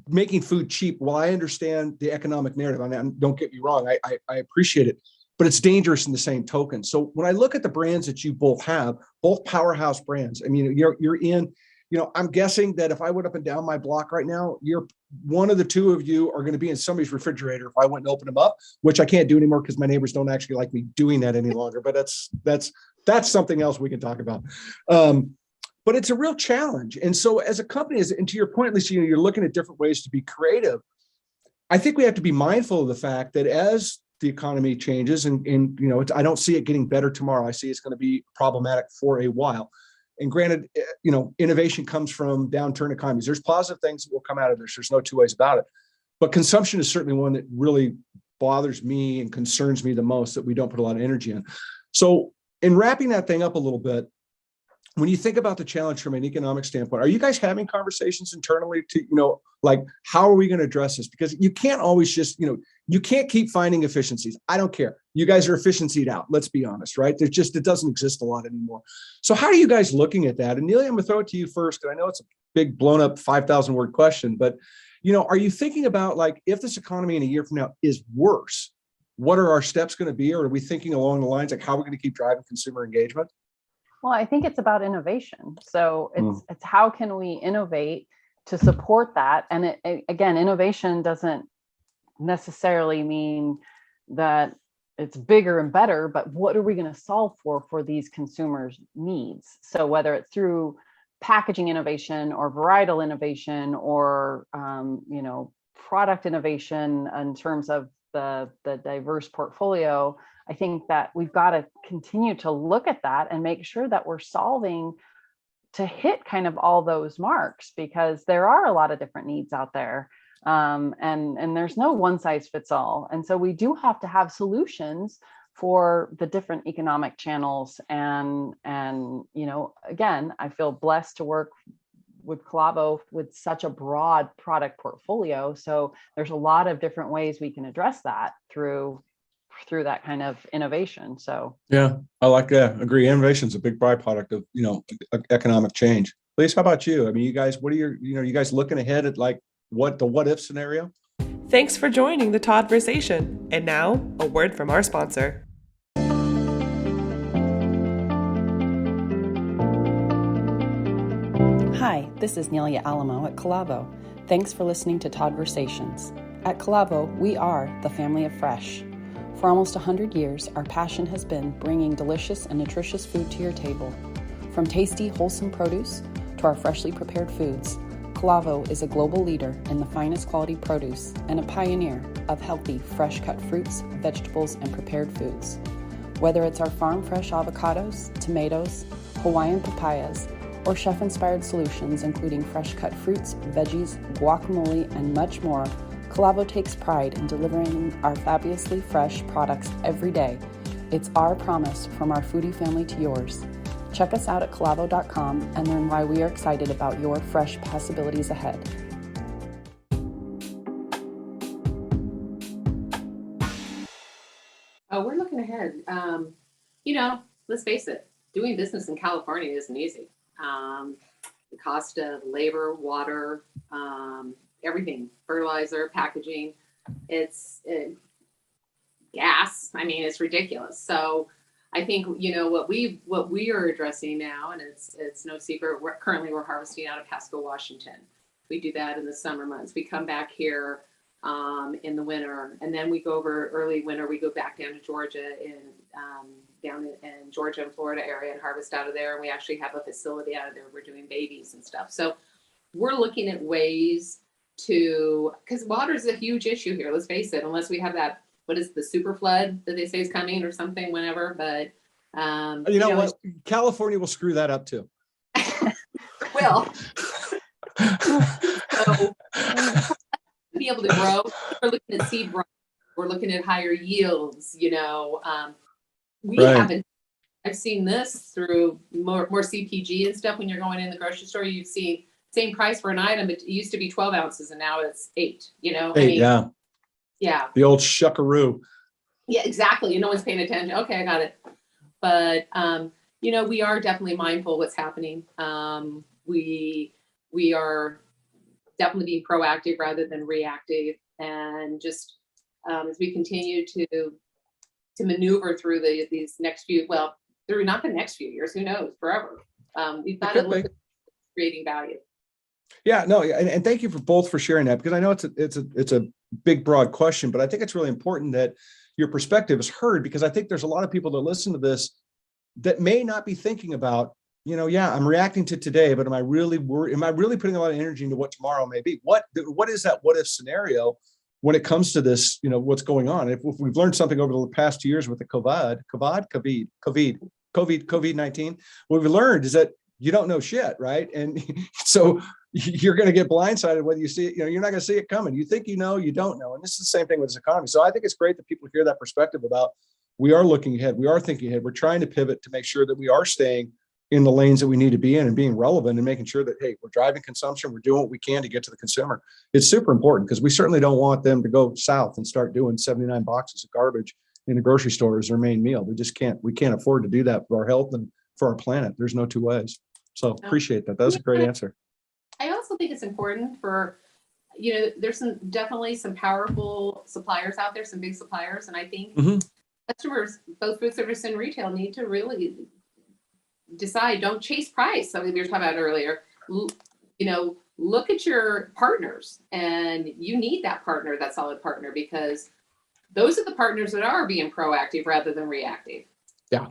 Speaker 2: making food cheap, while I understand the economic narrative, I mean, don't get me wrong, I appreciate it, but it's dangerous in the same token. So when I look at the brands that you both have, both powerhouse brands, I mean, you're in, you know, I'm guessing that if I went up and down my block right now, you're one of the two of you are going to be in somebody's refrigerator if I went and open them up, which I can't do anymore because my neighbors don't actually like me doing that any longer. But that's something else we can talk about. But it's a real challenge. And so as a company, and to your point, Lisa, you know, you're looking at different ways to be creative. I think we have to be mindful of the fact that as the economy changes and you know, I don't see it getting better tomorrow. I see it's going to be problematic for a while. And granted, you know, innovation comes from downturn economies. There's positive things that will come out of this. There's no 2 ways about it. But consumption is certainly one that really bothers me and concerns me the most, that we don't put a lot of energy in. So in wrapping that thing up a little bit, when you think about the challenge from an economic standpoint, are you guys having conversations internally to, you know, like, how are we going to address this? Because you can't always just, you know, you can't keep finding efficiencies. I don't care. You guys are efficiencyed out. Let's be honest, right? It doesn't exist a lot anymore. So how are you guys looking at that? And Nelia, I'm going to throw it to you first. And I know it's a big blown up 5,000 word question, but, you know, are you thinking about, like, if this economy in a year from now is worse, what are our steps going to be? Or are we thinking along the lines, like, how are we going to keep driving consumer engagement?
Speaker 4: Well, I think it's about innovation. So it's how can we innovate to support that? And again, innovation doesn't necessarily mean that it's bigger and better, but what are we going to solve for these consumers' needs? So whether it's through packaging innovation or varietal innovation or product innovation in terms of the diverse portfolio, I think that we've got to continue to look at that and make sure that we're solving to hit kind of all those marks, because there are a lot of different needs out there. And there's no one size fits all. And so we do have to have solutions for the different economic channels. And again, I feel blessed to work with Calavo with such a broad product portfolio. So there's a lot of different ways we can address that through that kind of innovation. So
Speaker 2: yeah, I like that. Agree. Innovation is a big byproduct of, economic change. Lisa, how about you? I mean, you guys, what are you guys looking ahead at, like what if scenario?
Speaker 1: Thanks for joining the Todd-versation. And now, a word from our sponsor.
Speaker 5: Hi, this is Nelia Alamo at Calavo. Thanks for listening to Todd-versations. At Calavo, we are the family of fresh. For almost 100 years, our passion has been bringing delicious and nutritious food to your table. From tasty, wholesome produce to our freshly prepared foods, Calavo is a global leader in the finest quality produce and a pioneer of healthy, fresh-cut fruits, vegetables, and prepared foods. Whether it's our farm-fresh avocados, tomatoes, Hawaiian papayas, or chef-inspired solutions including fresh-cut fruits, veggies, guacamole, and much more, Calavo takes pride in delivering our fabulously fresh products every day. It's our promise from our foodie family to yours. Check us out at calavo.com and learn why we are excited about your fresh possibilities ahead.
Speaker 3: Oh, we're looking ahead. Let's face it, doing business in California isn't easy. The cost of labor, water, everything, fertilizer, packaging, gas. I mean, it's ridiculous. So I think, what we are addressing now, and it's no secret, we're harvesting out of Pasco, Washington. We do that in the summer months. We come back here in the winter, and then we go over early winter. We go back down to Georgia down in Georgia and Florida area and harvest out of there. And we actually have a facility out of there. We're doing babies and stuff. So we're looking at ways because water is a huge issue here. Let's face it, unless we have that, what is the super flood that they say is coming or something, whenever. But
Speaker 2: what? California will screw that up too.
Speaker 3: Well, so to be able to grow, we're looking at seed growth. We're looking at higher yields. I've seen this through more CPG and stuff. When you're going in the grocery store, you've seen same price for an item. It used to be 12 ounces and now it's 8, Yeah.
Speaker 2: The old shuckaroo.
Speaker 3: Yeah, exactly. No one's paying attention. Okay, I got it. But, we are definitely mindful what's happening. We are definitely being proactive rather than reactive. And just as we continue to maneuver through these next few, through not the next few years, who knows, forever. We've got to look at creating value.
Speaker 2: Yeah, no, and thank you for sharing that, because I know it's a big, broad question, but I think it's really important that your perspective is heard, because I think there's a lot of people that listen to this that may not be thinking about, I'm reacting to today, but am I really putting a lot of energy into what tomorrow may be? What is that what if scenario when it comes to this, what's going on? If we've learned something over the past 2 years with the COVID-19, what we've learned is that you don't know shit, right? And so you're going to get blindsided whether you see it, you're not going to see it coming. You think you don't know. And this is the same thing with this economy. So I think it's great that people hear that perspective about, we are looking ahead, we are thinking ahead, we're trying to pivot to make sure that we are staying in the lanes that we need to be in and being relevant and making sure that, hey, we're driving consumption, we're doing what we can to get to the consumer. It's super important, because we certainly don't want them to go south and start doing 79 boxes of garbage in the grocery store as their main meal. We can't afford to do that for our health and for our planet. There's no two ways. So appreciate that. That was a great answer.
Speaker 3: I also think it's important for, there's definitely some powerful suppliers out there, some big suppliers. And I think customers, both food service and retail, need to really decide, don't chase price. Something we were talking about earlier. Look at your partners, and you need that partner, that solid partner, because those are the partners that are being proactive rather than reactive.
Speaker 2: Yeah.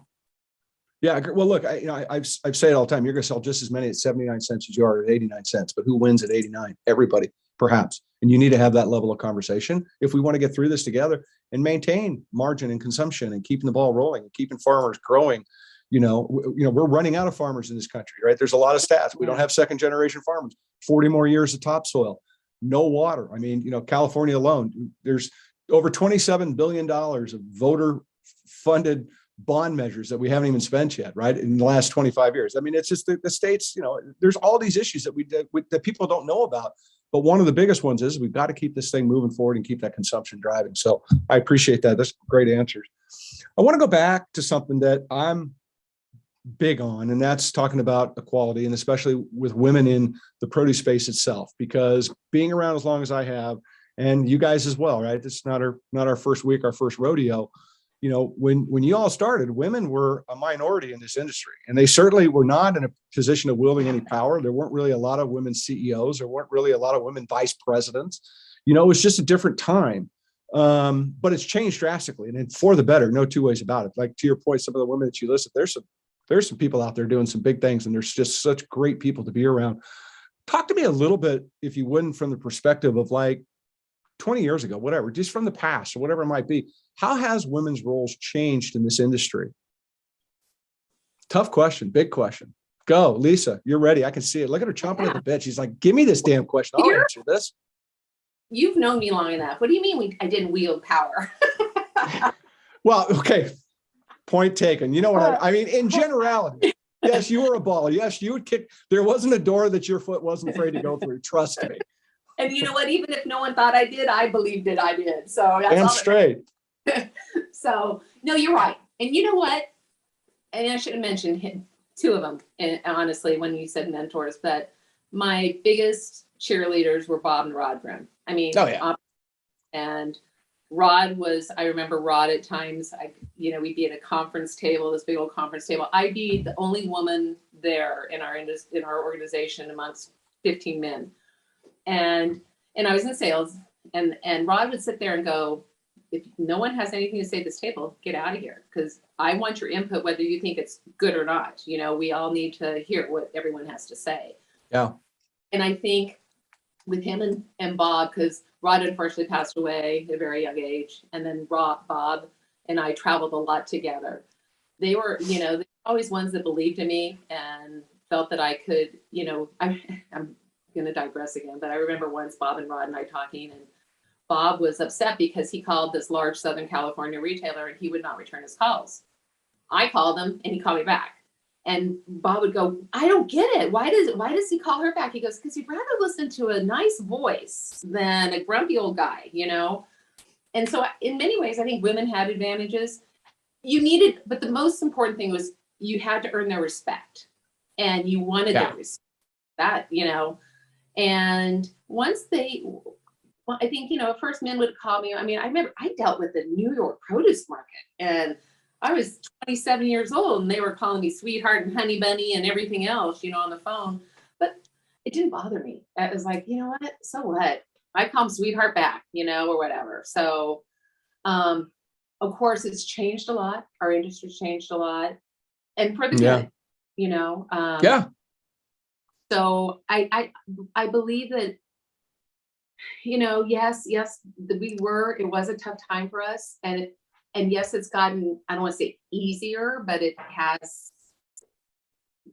Speaker 2: Yeah. Well, look, I've said it all the time. You're going to sell just as many at 79 cents as you are at 89 cents, but who wins at 89? Everybody, perhaps. And you need to have that level of conversation if we want to get through this together and maintain margin and consumption and keeping the ball rolling and keeping farmers growing. We're running out of farmers in this country, right? There's a lot of stats. We don't have second generation farmers, 40 more years of topsoil, no water. I mean, California alone, there's over $27 billion of voter funded bond measures that we haven't even spent yet, right? In the last 25 years. I mean, it's just the states, there's all these issues that people don't know about. But one of the biggest ones is we've got to keep this thing moving forward and keep that consumption driving. So I appreciate that. That's great answers. I want to go back to something that I'm big on, and that's talking about equality, and especially with women in the produce space itself, because being around as long as I have, and you guys as well, right? This is not our first week, our first rodeo. When you all started, women were a minority in this industry, and they certainly were not in a position of wielding any power. There weren't really a lot of women CEOs. There weren't really a lot of women vice presidents. It was just a different time. But it's changed drastically, and for the better, no two ways about it. Like to your point, some of the women that you listed, there's some people out there doing some big things, and there's just such great people to be around. Talk to me a little bit, if you wouldn't, from the perspective of like 20 years ago, whatever, just from the past or whatever it might be. How has women's roles changed in this industry? Tough question, big question. Go, Lisa, you're ready. I can see it. Look at her chomping at the bit. She's like, give me this damn question. I'll answer this.
Speaker 3: You've known me long enough. What do you mean I didn't wield power?
Speaker 2: Well, okay. Point taken. You know what I mean? In generality, yes, you were a baller. Yes, you would kick. There wasn't a door that your foot wasn't afraid to go through. Trust me.
Speaker 3: And you know what? Even if no one thought I did, I believed it. I did. So that's
Speaker 2: damn straight.
Speaker 3: So no, you're right. And you know what? And I should have mentioned two of them. And honestly, when you said mentors, but my biggest cheerleaders were Bob and Rod Grimm. I mean,
Speaker 2: oh yeah.
Speaker 3: And Rod was, I remember Rod at times, we'd be at a conference table, this big old conference table. I'd be the only woman there in our organization amongst 15 men. And I was in sales, and Rod would sit there and go, if no one has anything to say at this table, get out of here. Because I want your input, whether you think it's good or not. We all need to hear what everyone has to say.
Speaker 2: Yeah.
Speaker 3: And I think with him and Bob, because Rod unfortunately passed away at a very young age. And then Bob and I traveled a lot together. They were, they were always ones that believed in me and felt that I could, I'm going to digress again, but I remember once Bob and Rod and I talking, and Bob was upset because he called this large Southern California retailer and he would not return his calls. I called him and he called me back. And Bob would go, I don't get it. Why does he call her back? He goes, because he'd rather listen to a nice voice than a grumpy old guy, And so in many ways, I think women had advantages. But the most important thing was you had to earn their respect, and you wanted their respect. That, and once I think, at first men would call me. I mean, I remember I dealt with the New York produce market, and I was 27 years old, and they were calling me sweetheart and honey bunny and everything else, on the phone. But it didn't bother me. I was like, you know what? So what? I call them sweetheart back, or whatever. So, of course, it's changed a lot. Our industry's changed a lot, and for the good,
Speaker 2: yeah.
Speaker 3: So I believe that, yes, it was a tough time for us, and yes, it's gotten, I don't want to say easier, but it has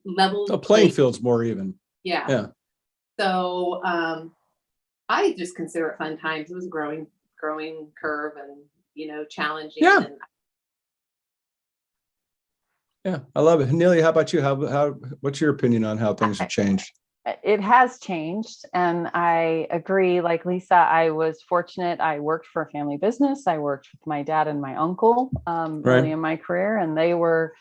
Speaker 3: leveled.
Speaker 2: The playing field's more even.
Speaker 3: Yeah. Yeah. So I just consider it fun times. It was a growing curve, and challenging.
Speaker 2: Yeah. Yeah, I love it. Nelia, how about you? What's your opinion on how things have changed?
Speaker 4: It has changed, and I agree. Like Lisa, I was fortunate. I worked for a family business. I worked with my dad and my uncle early in my career, and they were,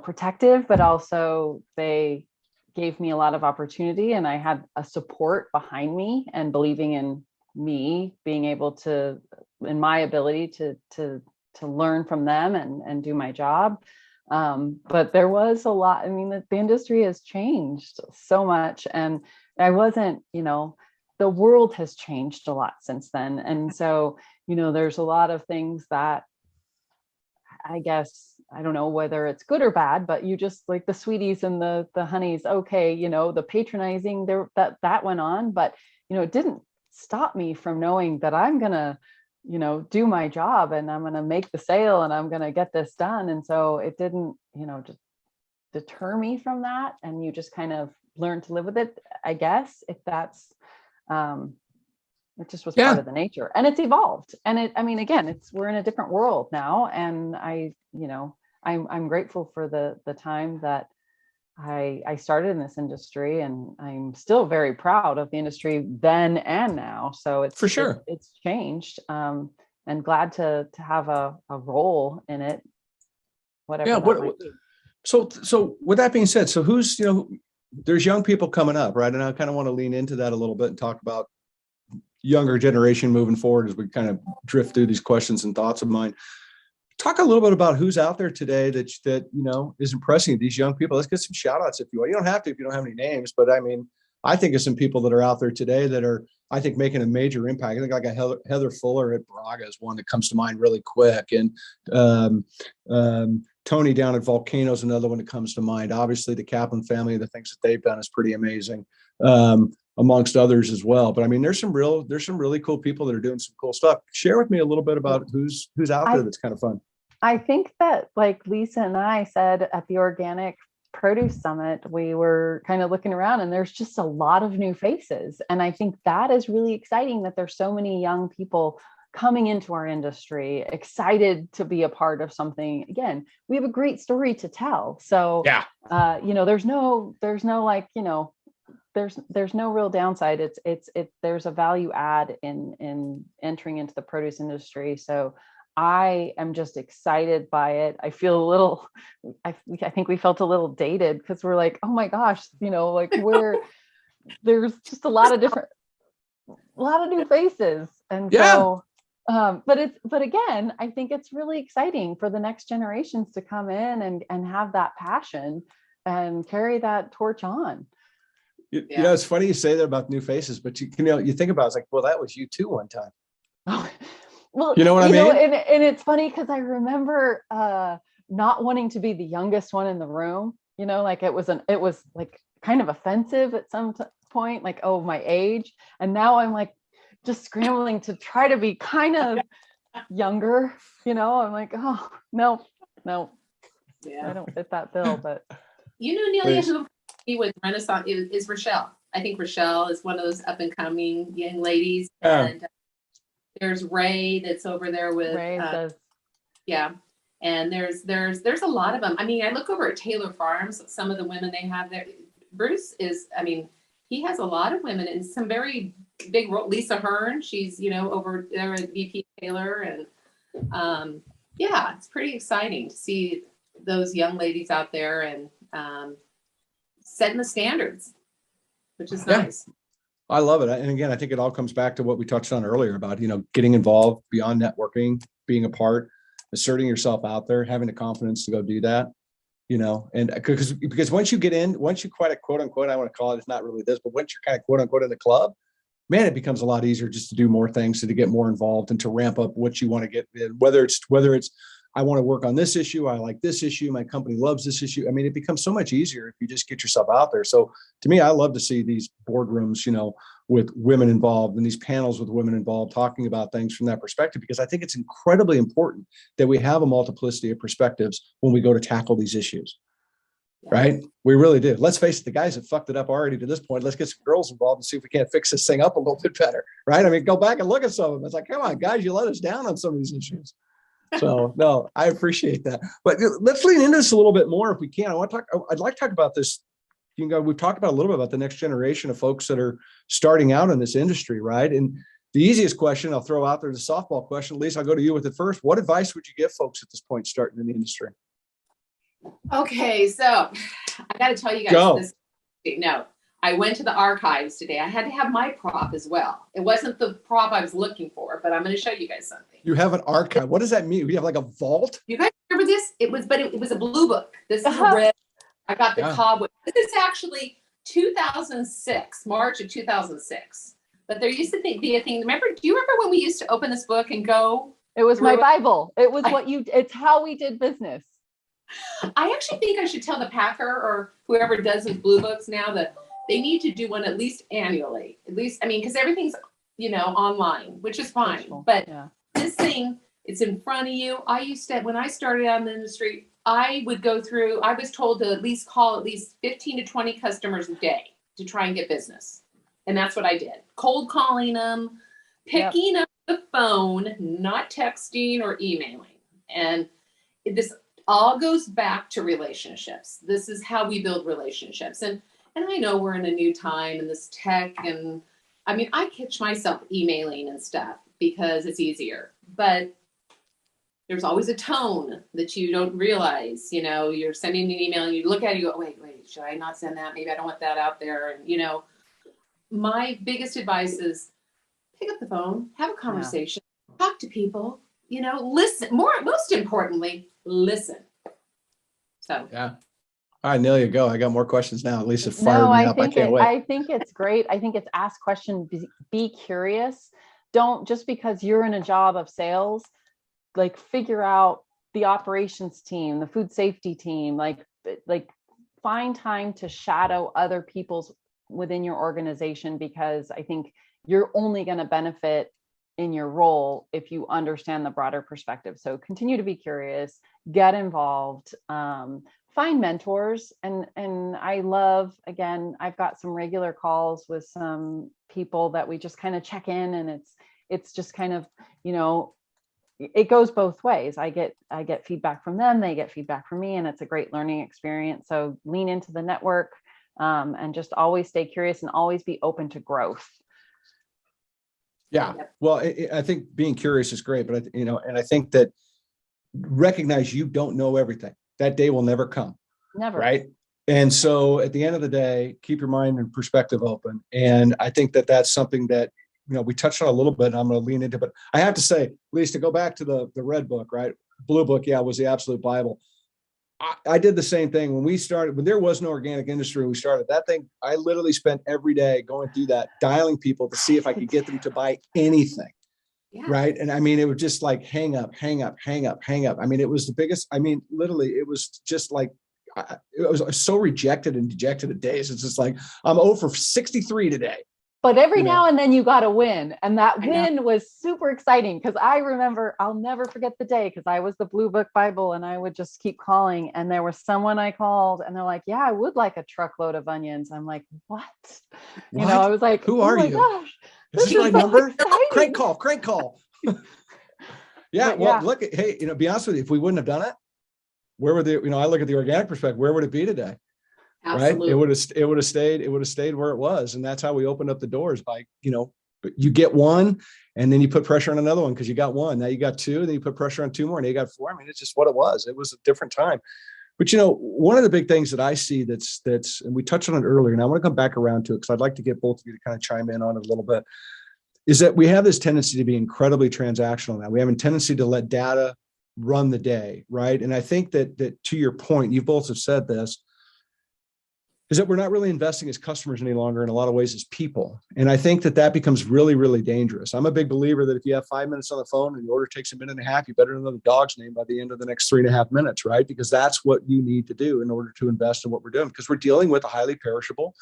Speaker 4: protective, but also they gave me a lot of opportunity, and I had a support behind me and believing in me, being able to, in my ability to learn from them and do my job. But there was a lot. I mean, the industry has changed so much, and I wasn't, the world has changed a lot since then. And so there's a lot of things that I guess, I don't know whether it's good or bad, but you just like the sweeties and the honeys, okay, the patronizing there that went on, but it didn't stop me from knowing that I'm gonna, do my job and I'm gonna make the sale and I'm gonna get this done. And so it didn't, just deter me from that. And you just kind of learn to live with it, I guess, if that's it just was part of the nature, and it's evolved. And again, we're in a different world now. And I'm grateful for the time that I started in this industry, and I'm still very proud of the industry then and now. So it's
Speaker 2: for sure
Speaker 4: it's changed, and glad to have a role in it, whatever.
Speaker 2: Yeah. So with that being said, so who's, there's young people coming up, right? And I kind of want to lean into that a little bit and talk about younger generation moving forward as we kind of drift through these questions and thoughts of mine. Talk a little bit about who's out there today that is impressing these young people. Let's get some shout outs if you want. You don't have to if you don't have any names, but I think of some people that are out there today that are, I think, making a major impact. I think like a Heather Fuller at Braga is one that comes to mind really quick. And Tony down at Volcanoes, another one that comes to mind. Obviously the Kaplan family, the things that they've done is pretty amazing. Amongst others as well. But there's some really cool people that are doing some cool stuff. Share with me a little bit about who's out there that's kind of fun.
Speaker 4: I think that, like Lisa and I said at the Organic Produce Summit, we were kind of looking around and there's just a lot of new faces. And I think that is really exciting that there's so many young people coming into our industry, excited to be a part of something. Again, we have a great story to tell. So, there's no like, there's no real downside. There's a value add in entering into the produce industry. So I am just excited by it. I feel a little, I think we felt a little dated because we're like, oh my gosh, like there's just a lot of new faces. And so, but again, I think it's really exciting for the next generations to come in and have that passion and carry that torch on.
Speaker 2: It's funny you say that about new faces, but you think about it, it's like, well, that was you too one time.
Speaker 4: Oh, well,
Speaker 2: you know what I mean?
Speaker 4: And it's funny because I remember not wanting to be the youngest one in the room. Like it was like kind of offensive at some point, like, oh, my age. And now I'm like just scrambling to try to be kind of younger. I'm like, oh no, I don't fit that bill. But
Speaker 3: Nelia, who with Renaissance is Rochelle. I think Rochelle is one of those up and coming young ladies. And there's Ray that's over there with
Speaker 4: Ray
Speaker 3: and there's a lot of them. I look over at Taylor Farms, some of the women they have there. Bruce is, he has a lot of women and some very big role. Lisa Hearn, she's over there at VP Taylor, and it's pretty exciting to see those young ladies out there and setting the standards, which is nice.
Speaker 2: I love it. And again, I think it all comes back to what we touched on earlier about, getting involved beyond networking, being a part, asserting yourself out there, having the confidence to go do that, and because once you quote unquote, I want to call it, it's not really this, but once you're kind of quote unquote in the club, man, it becomes a lot easier just to do more things and to get more involved and to ramp up what you want to get in, whether it's I want to work on this issue. I like this issue. My company loves this issue. It becomes so much easier if you just get yourself out there. So to me, I love to see these boardrooms, with women involved and these panels with women involved talking about things from that perspective, because I think it's incredibly important that we have a multiplicity of perspectives when we go to tackle these issues. Right? We really do. Let's face it, the guys have fucked it up already to this point. Let's get some girls involved and see if we can't fix this thing up a little bit better. Right? Go back and look at some of them. It's like, come on, guys, you let us down on some of these issues. So no, I appreciate that. But let's lean into this a little bit more if we can. I'd like to talk about this. We've talked about a little bit about the next generation of folks that are starting out in this industry, right? And the easiest question I'll throw out there is a softball question. Lisa, I'll go to you with it first. What advice would you give folks at this point starting in the industry?
Speaker 3: Okay, so I got to tell you guys this. No, I went to the archives today. I had to have my prop as well. It wasn't the prop I was looking for, but I'm going to show you guys something.
Speaker 2: You have an archive. What does that mean? We have like a vault?
Speaker 3: You guys remember this? It was a blue book. This is a red. I got the cobweb. This is actually 2006, March of 2006. But there used to be a thing. Remember, do you remember when we used to open this book and go?
Speaker 4: It was my Bible. It was it's how we did business.
Speaker 3: I actually think I should tell the Packer or whoever does these blue books now that they need to do one at least annually. At least, I mean, because everything's, online, which is fine.
Speaker 4: Virtual,
Speaker 3: But
Speaker 4: yeah.
Speaker 3: this thing, it's in front of you. I used to, when I started out in the industry, I was told to at least call at least 15 to 20 customers a day to try and get business. And that's what I did. Cold calling them, picking up the phone, not texting or emailing. And this all goes back to relationships. This is how we build relationships. And I know we're in a new time in this tech. And I mean, I catch myself emailing and stuff because it's easier. But there's always a tone that you don't realize. You're sending an email and you look at it, you go, wait, should I not send that? Maybe I don't want that out there. And, my biggest advice is pick up the phone, have a conversation, talk to people, listen. Most importantly, listen. So.
Speaker 2: Yeah. All right, Nelia, go. I got more questions now. Lisa fired me up. I can't wait.
Speaker 4: I think it's great. I think it's ask questions, be curious. Don't, just because you're in a job of sales, like figure out the operations team, the food safety team, like find time to shadow other people's within your organization, because I think you're only going to benefit in your role if you understand the broader perspective. So continue to be curious, get involved, find mentors. And I love, again, I've got some regular calls with some people that we just kind of check in, and it's just kind of, it goes both ways. I get feedback from them, they get feedback from me, and it's a great learning experience. So lean into the network, and just always stay curious and always be open to growth.
Speaker 2: Yeah. Well, I think being curious is great, but and I think that recognize you don't know everything. That day will never come.
Speaker 4: Never.
Speaker 2: Right. And so at the end of the day, keep your mind and perspective open. And I think that that's something that, we touched on a little bit, and I'm going to lean into, but I have to say, Lisa, to go back to the red book, right? Blue book. Yeah. Was the absolute Bible. I did the same thing when we started, when there was no organic industry, when we started that thing. I literally spent every day going through that, dialing people to see if I could get them to buy anything. Yeah. Right. And I mean, it was just like hang up. I mean, it was the biggest, literally, it was just like, it was so rejected and dejected at days. It's just like, I'm 0 for 63 today.
Speaker 4: But every now and then you got a win. And that win was super exciting, because I remember, I'll never forget the day, because I was the Blue Book Bible and I would just keep calling. And there was someone I called and they're like, yeah, I would like a truckload of onions. I'm like, what? I was like,
Speaker 2: who are you?
Speaker 4: Gosh,
Speaker 2: this is my number. Crank call. Yeah. Well, look, hey, be honest with you, if we wouldn't have done it, where would I look at the organic perspective, where would it be today? Absolutely. Right. It would have stayed where it was. And that's how we opened up the doors by, you get one and then you put pressure on another one because you got one. Now you got two, then you put pressure on two more, and you got four. I mean, it's just what it was. It was a different time. But, one of the big things that I see that's, and we touched on it earlier, and I want to come back around to it because I'd like to get both of you to kind of chime in on it a little bit, is that we have this tendency to be incredibly transactional now. We have a tendency to let data run the day. Right. And I think that to your point, you both have said this, is that we're not really investing as customers any longer, in a lot of ways, as people. And I think that becomes really, really dangerous. I'm a big believer that if you have 5 minutes on the phone and the order takes a minute and a half, you better know the dog's name by the end of the next 3.5 minutes, right? Because that's what you need to do in order to invest in what we're doing, because we're dealing with a highly perishable,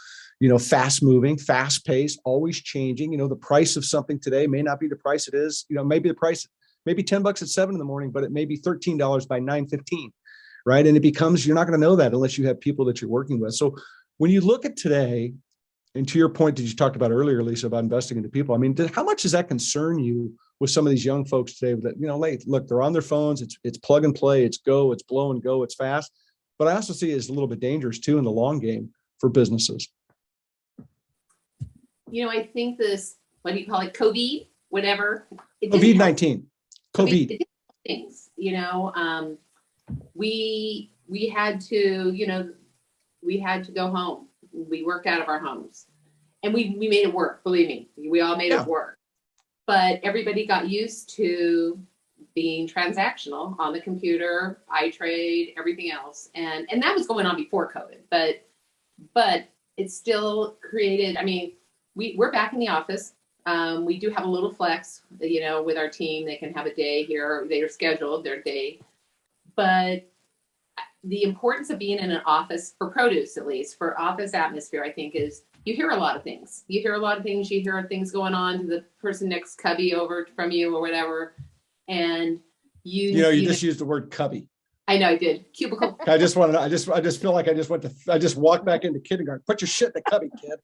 Speaker 2: fast moving, fast paced, always changing. The price of something today may not be the price it is, maybe the price, maybe $10 at 7 a.m, but it may be $13 by 9:15. Right. And it becomes, you're not going to know that unless you have people that you're working with. So when you look at today, and to your point that you talked about earlier, Lisa, about investing into people, I mean, how much does that concern you with some of these young folks today that, look, they're on their phones, it's plug and play, it's go, it's blow and go, it's fast. But I also see it as a little bit dangerous too in the long game for businesses.
Speaker 3: I think this, what do you call it? COVID, whatever.
Speaker 2: COVID-19. COVID.
Speaker 3: Things, we had to, we had to go home. We worked out of our homes, and we made it work. Believe me, we all made it work. But everybody got used to being transactional on the computer, iTrade, everything else, and that was going on before COVID. But it still created. I mean, we're back in the office. We do have a little flex, with our team. They can have a day here. They are scheduled their day. But the importance of being in an office, for produce at least, for office atmosphere, I think is you hear a lot of things. You hear things going on to the person next cubby over from you or whatever. And you
Speaker 2: just used the word cubby.
Speaker 3: I know I did. Cubicle.
Speaker 2: I just feel like I just walked back into kindergarten. Put your shit in the cubby, kid.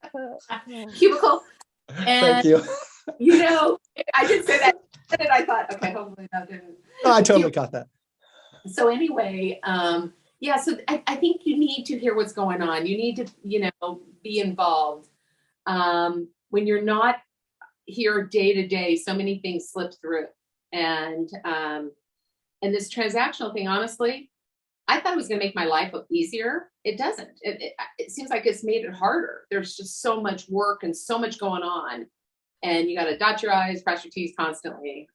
Speaker 3: Cubicle.
Speaker 2: Thank you.
Speaker 3: I did say that. And I thought, okay, hopefully that didn't.
Speaker 2: No, I totally got that.
Speaker 3: So anyway, so I think you need to hear what's going on. You need to, be involved. When you're not here day to day, so many things slip through. And this transactional thing, honestly, I thought it was going to make my life easier. It doesn't. It seems like it's made it harder. There's just so much work and so much going on, and you got to dot your I's, cross your T's constantly.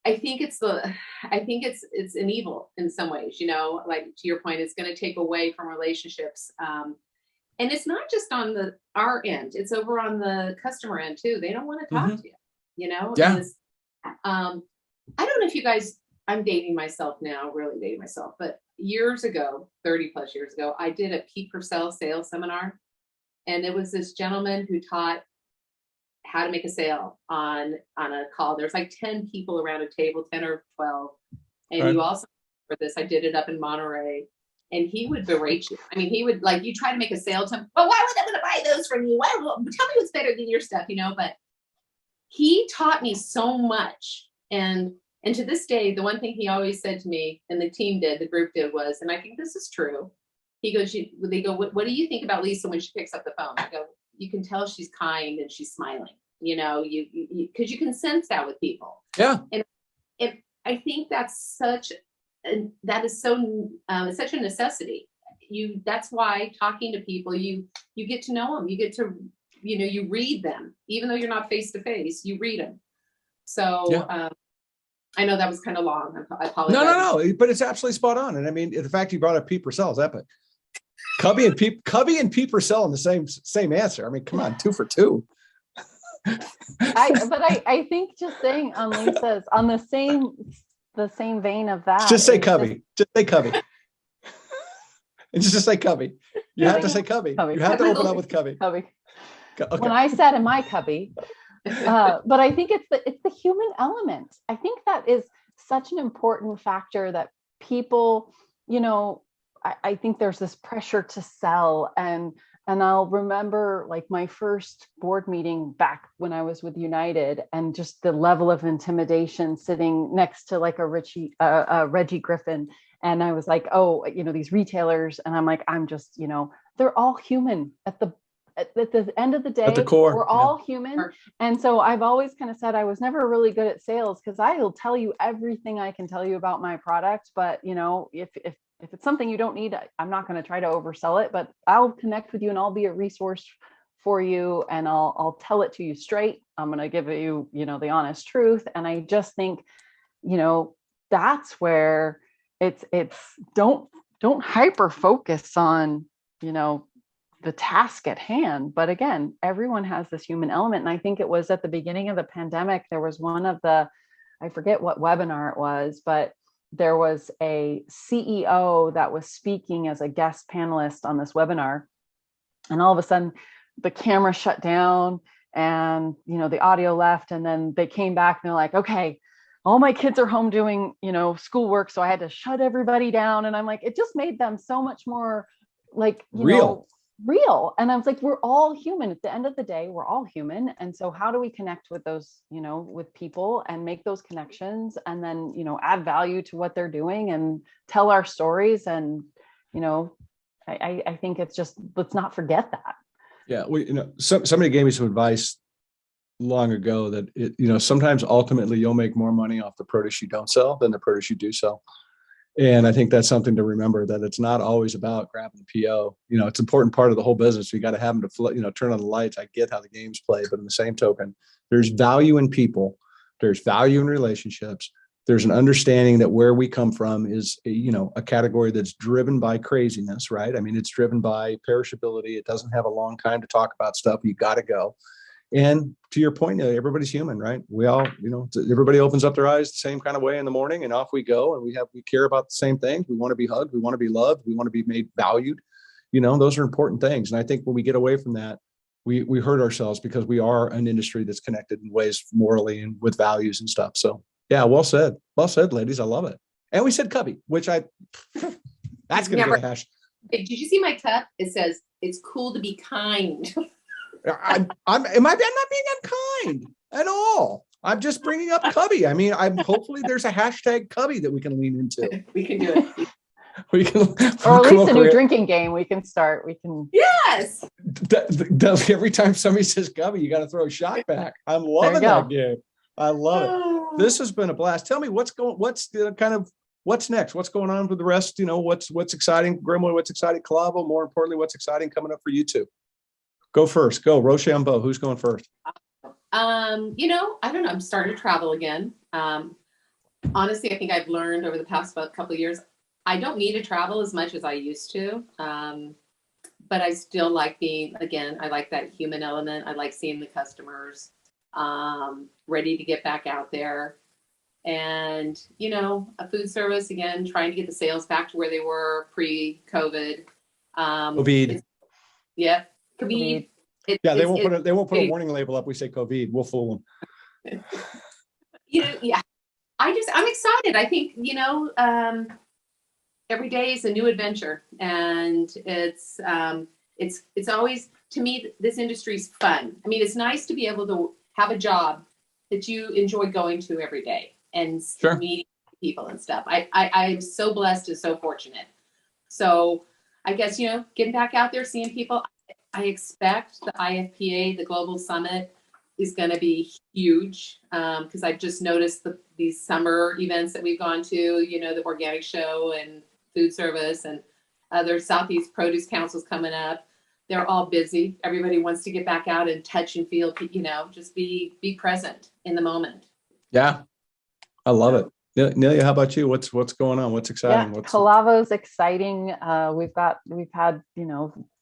Speaker 3: I think it's an evil in some ways, like to your point, it's going to take away from relationships. And it's not just on our end, it's over on the customer end too. They don't want to talk to you,
Speaker 2: Yeah.
Speaker 3: I don't know if you guys, I'm dating myself now, really dating myself, but years ago, 30 plus years ago, I did a Pete Purcell sales seminar. And it was this gentleman who taught how to make a sale on a call. There's like 10 people around a table, 10 or 12. And
Speaker 2: Right.
Speaker 3: You also, for this, I did it up in Monterey. And he would berate you. I mean, he would you try to make a sale to him. Well, why would I want to buy those from you? Why, tell me what's better than your stuff, But he taught me so much. And to this day, the one thing he always said to me, and the group did was, and I think this is true. He goes, they go, what do you think about Lisa when she picks up the phone? I go, you can tell she's kind and she's smiling, because you can sense that with people.
Speaker 2: Yeah.
Speaker 3: And I think that's such a necessity. That's why talking to people, you get to know them, you get to, you read them, even though you're not face to face, you read them. So, yeah. I know that was kind of long. I apologize.
Speaker 2: No, but it's absolutely spot on. And I mean, the fact you brought up Pete Purcell is epic. Cubby and Pete Purcell in the same answer. I mean, come on, 2 for 2.
Speaker 4: I think just saying on Lisa's on the same vein of that.
Speaker 2: Just say Cubby. Just say Cubby. And just say Cubby. You have to say Cubby. You have to open up with Cubby.
Speaker 4: Cubby.
Speaker 2: Okay.
Speaker 4: When I said in my cubby, but I think it's the human element. I think that is such an important factor that people, I think there's this pressure to sell, and I'll remember like my first board meeting back when I was with United, and just the level of intimidation sitting next to like a Reggie Griffin. And I was like, oh, these retailers, and I'm like, I'm just, they're all human at the end of the day,
Speaker 2: at the core,
Speaker 4: we're all human. And so I've always kind of said I was never really good at sales because I will tell you everything I can tell you about my product. But, if it's something you don't need, I'm not going to try to oversell it, but I'll connect with you and I'll be a resource for you. And I'll tell it to you straight. I'm going to give you, the honest truth. And I just think, that's where it's don't hyper focus on, the task at hand. But again, everyone has this human element. And I think it was at the beginning of the pandemic, there was one of I forget what webinar it was, but there was a CEO that was speaking as a guest panelist on this webinar. And all of a sudden the camera shut down and, the audio left. And then they came back and they're like, okay, all my kids are home doing, schoolwork. So I had to shut everybody down. And I'm like, it just made them so much more like, real. And I was like, we're all human. At the end of the day, we're all human. And so how do we connect with those, with people and make those connections and then, add value to what they're doing and tell our stories. And, I think it's just, let's not forget that.
Speaker 2: Yeah. Somebody gave me some advice long ago that, sometimes ultimately you'll make more money off the produce you don't sell than the produce you do sell. And I think that's something to remember, that it's not always about grabbing the PO. It's an important part of the whole business. You got to have them to, turn on the lights. I get how the game's played, but in the same token, there's value in people. There's value in relationships. There's an understanding that where we come from is, a category that's driven by craziness, right? I mean, it's driven by perishability. It doesn't have a long time to talk about stuff. You got to go. And to your point, everybody's human, right? We all, everybody opens up their eyes the same kind of way in the morning, and off we go. And we care about the same things. We want to be hugged. We want to be loved. We want to be made valued. Those are important things. And I think when we get away from that, we hurt ourselves, because we are an industry that's connected in ways morally and with values and stuff. So yeah, well said, ladies. I love it. And we said cubby, which that's going to be a hash.
Speaker 3: Did you see my cup? It says, it's cool to be kind.
Speaker 2: I'm not being unkind at all. I'm just bringing up cubby. I mean, hopefully there's a hashtag cubby that we can lean into.
Speaker 3: We can do it.
Speaker 2: We can,
Speaker 4: or at least a new drinking game we can start.
Speaker 3: Yes.
Speaker 2: Every time somebody says cubby, you got to throw a shot back. I'm loving that game. I love it. This has been a blast. Tell me what's next? What's going on with the rest? What's exciting, Grimmway? What's exciting, Calavo? More importantly, what's exciting coming up for you two? Go first. Go, Rochambeau. Who's going first?
Speaker 3: I don't know. I'm starting to travel again. Honestly, I think I've learned over the past couple of years, I don't need to travel as much as I used to. But I still like I like that human element. I like seeing the customers, ready to get back out there. And, a food service, again, trying to get the sales back to where they were pre-COVID.
Speaker 2: COVID.
Speaker 3: Yeah. COVID.
Speaker 2: They won't put a warning label up. We say COVID. We'll fool them.
Speaker 3: Yeah. I'm excited. I think, every day is a new adventure, and it's always, to me, this industry's fun. I mean, it's nice to be able to have a job that you enjoy going to every day and meeting people and stuff. I'm so blessed and so fortunate. So I guess, getting back out there, seeing people. I expect the IFPA, the Global Summit, is going to be huge, because I've just noticed these summer events that we've gone to, the organic show and food service, and other Southeast Produce Councils coming up. They're all busy. Everybody wants to get back out and touch and feel, just be present in the moment. Yeah.
Speaker 2: I love it. Nelia, how about you? What's going on? What's exciting?
Speaker 4: Yeah, Calavo's exciting. We've had,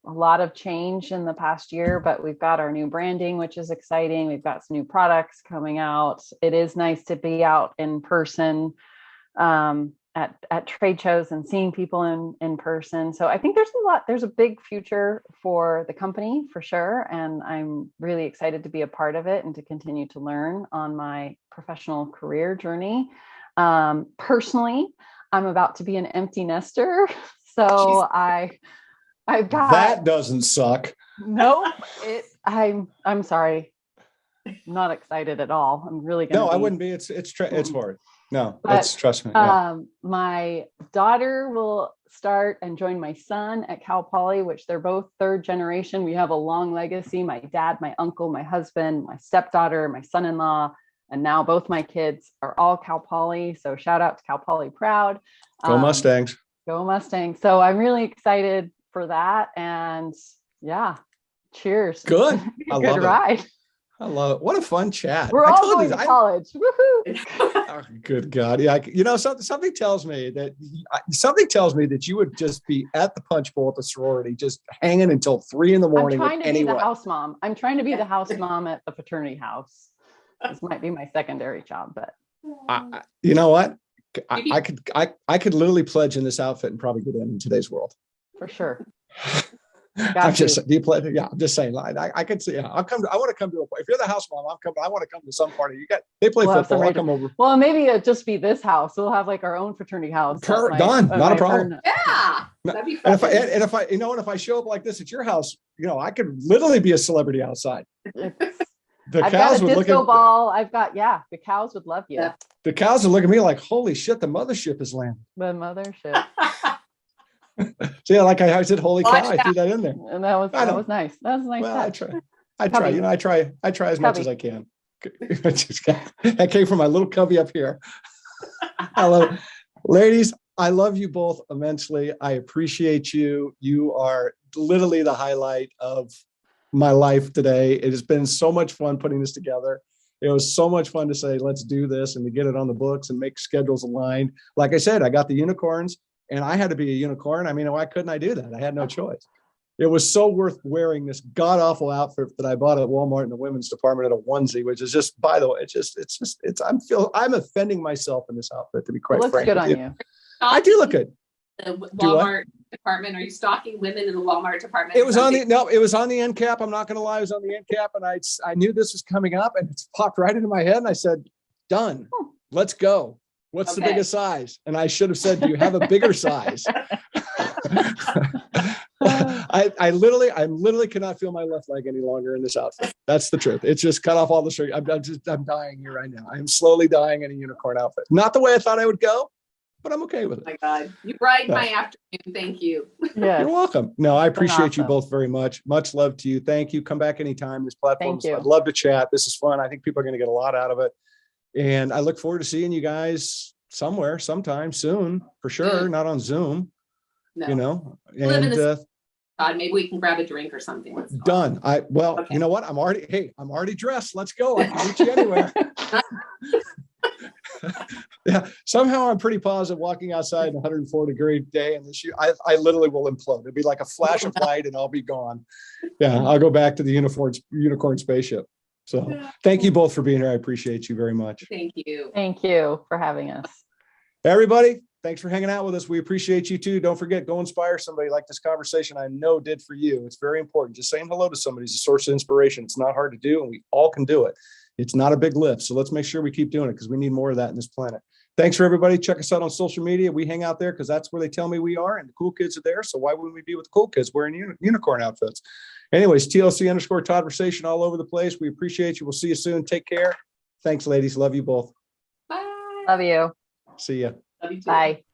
Speaker 4: a lot of change in the past year, but we've got our new branding, which is exciting. We've got some new products coming out. It is nice to be out in person, at trade shows and seeing people in person. So I think there's a big future for the company for sure. And I'm really excited to be a part of it and to continue to learn on my professional career journey. Personally, I'm about to be an empty nester. So I've got,
Speaker 2: that doesn't suck.
Speaker 4: Nope. I'm sorry. I'm not excited at all. I'm really going to.
Speaker 2: No, I wouldn't be. It's hard. No, trust me. Yeah.
Speaker 4: My daughter will start and join my son at Cal Poly, which they're both third generation. We have a long legacy. My dad, my uncle, my husband, my stepdaughter, my son-in-law, and now both my kids are all Cal Poly. So shout out to Cal Poly Proud.
Speaker 2: Go Mustangs.
Speaker 4: Go Mustangs. So I'm really excited for that. And yeah, cheers.
Speaker 2: Good.
Speaker 4: Good ride.
Speaker 2: I love it. What a fun chat.
Speaker 4: We're all going to college. Woohoo.
Speaker 2: Oh, good God. Yeah. Something tells me that you would just be at the punch bowl at the sorority, just hanging until 3 a.m.
Speaker 4: I'm trying to be the house mom. I'm trying to be the house mom at the fraternity house. This might be my secondary job, but
Speaker 2: you know what? I could literally pledge in this outfit and probably get in today's world.
Speaker 4: For sure.
Speaker 2: I'm just saying. I could see. Yeah, I'll come. I want to come to a. If you're the house mom, I'm coming. I want to come to some party. They play football. I'll come over.
Speaker 4: Well, maybe it'll just be this house. We'll have like our own fraternity house.
Speaker 2: Done. Not a problem.
Speaker 3: Yeah, that'd be fun.
Speaker 2: And if I show up like this at your house, I could literally be a celebrity outside.
Speaker 4: I've got a disco ball. The cows would love you.
Speaker 2: The cows would look at me like, holy shit, the mothership is landing.
Speaker 4: The mothership.
Speaker 2: So yeah, like I said, holy cow, I threw that in there.
Speaker 4: And that was nice. That was a nice. Well, touch.
Speaker 2: I try as much as I can. That came from my little cubby up here. I love it. Ladies, I love you both immensely. I appreciate you. You are literally the highlight of my life today. It has been so much fun putting this together. It was so much fun to say, let's do this and to get it on the books and make schedules aligned. Like I said, I got the unicorns and I had to be a unicorn. I mean, why couldn't I do that? I had no choice. It was so worth wearing this god awful outfit that I bought at Walmart in the women's department at a onesie, which is just, by the way, I'm offending myself in this outfit, to be quite
Speaker 4: It looks
Speaker 2: frank
Speaker 4: good
Speaker 2: with
Speaker 4: on
Speaker 2: you.
Speaker 4: you.
Speaker 2: I do look good.
Speaker 3: The Walmart department. Are you stalking women in the Walmart department?
Speaker 2: It was on the end cap. I'm not going to lie. It was on the end cap. And I knew this was coming up and it popped right into my head. And I said, done, let's go. What's the biggest size? And I should have said, do you have a bigger size? I literally cannot feel my left leg any longer in this outfit. That's the truth. It's just cut off all the straight. I'm dying here right now. I'm slowly dying in a unicorn outfit. Not the way I thought I would go, but I'm okay with it.
Speaker 3: Oh my God. You brightened my afternoon. Thank you.
Speaker 4: Yes.
Speaker 2: You're welcome. No, I appreciate
Speaker 4: awesome.
Speaker 2: you both very much. Much love to you. Thank you. Come back anytime. This platform,
Speaker 4: Thank you.
Speaker 2: I'd love to chat. This is fun. I think people are going to get a lot out of it. And I look forward to seeing you guys somewhere, sometime soon, for sure. Not on Zoom,
Speaker 3: No.
Speaker 2: you know,
Speaker 3: Live in
Speaker 2: and
Speaker 3: God, maybe we can grab a drink or something. Let's go.
Speaker 2: done.
Speaker 3: Okay.
Speaker 2: You know what? I'm already dressed. Let's go. I can reach you anywhere. Yeah. Somehow I'm pretty positive walking outside in a 104-degree day and this year, I literally will implode. It'd be like a flash of light and I'll be gone. Yeah. I'll go back to the unicorn spaceship. So thank you both for being here. I appreciate you very much.
Speaker 3: Thank you.
Speaker 4: Thank you for having us.
Speaker 2: Everybody, thanks for hanging out with us. We appreciate you too. Don't forget, go inspire somebody like this conversation I know did for you. It's very important. Just saying hello to somebody is a source of inspiration. It's not hard to do and we all can do it. It's not a big lift. So let's make sure we keep doing it because we need more of that in this planet. Thanks for everybody. Check us out on social media. We hang out there because that's where they tell me we are and the cool kids are there. So why wouldn't we be with the cool kids wearing unicorn outfits? Anyways, TLC _Todd-versation all over the place. We appreciate you. We'll see you soon. Take care. Thanks, ladies. Love you both.
Speaker 3: Bye.
Speaker 4: Love you.
Speaker 2: See ya.
Speaker 3: Love you too.
Speaker 4: Bye.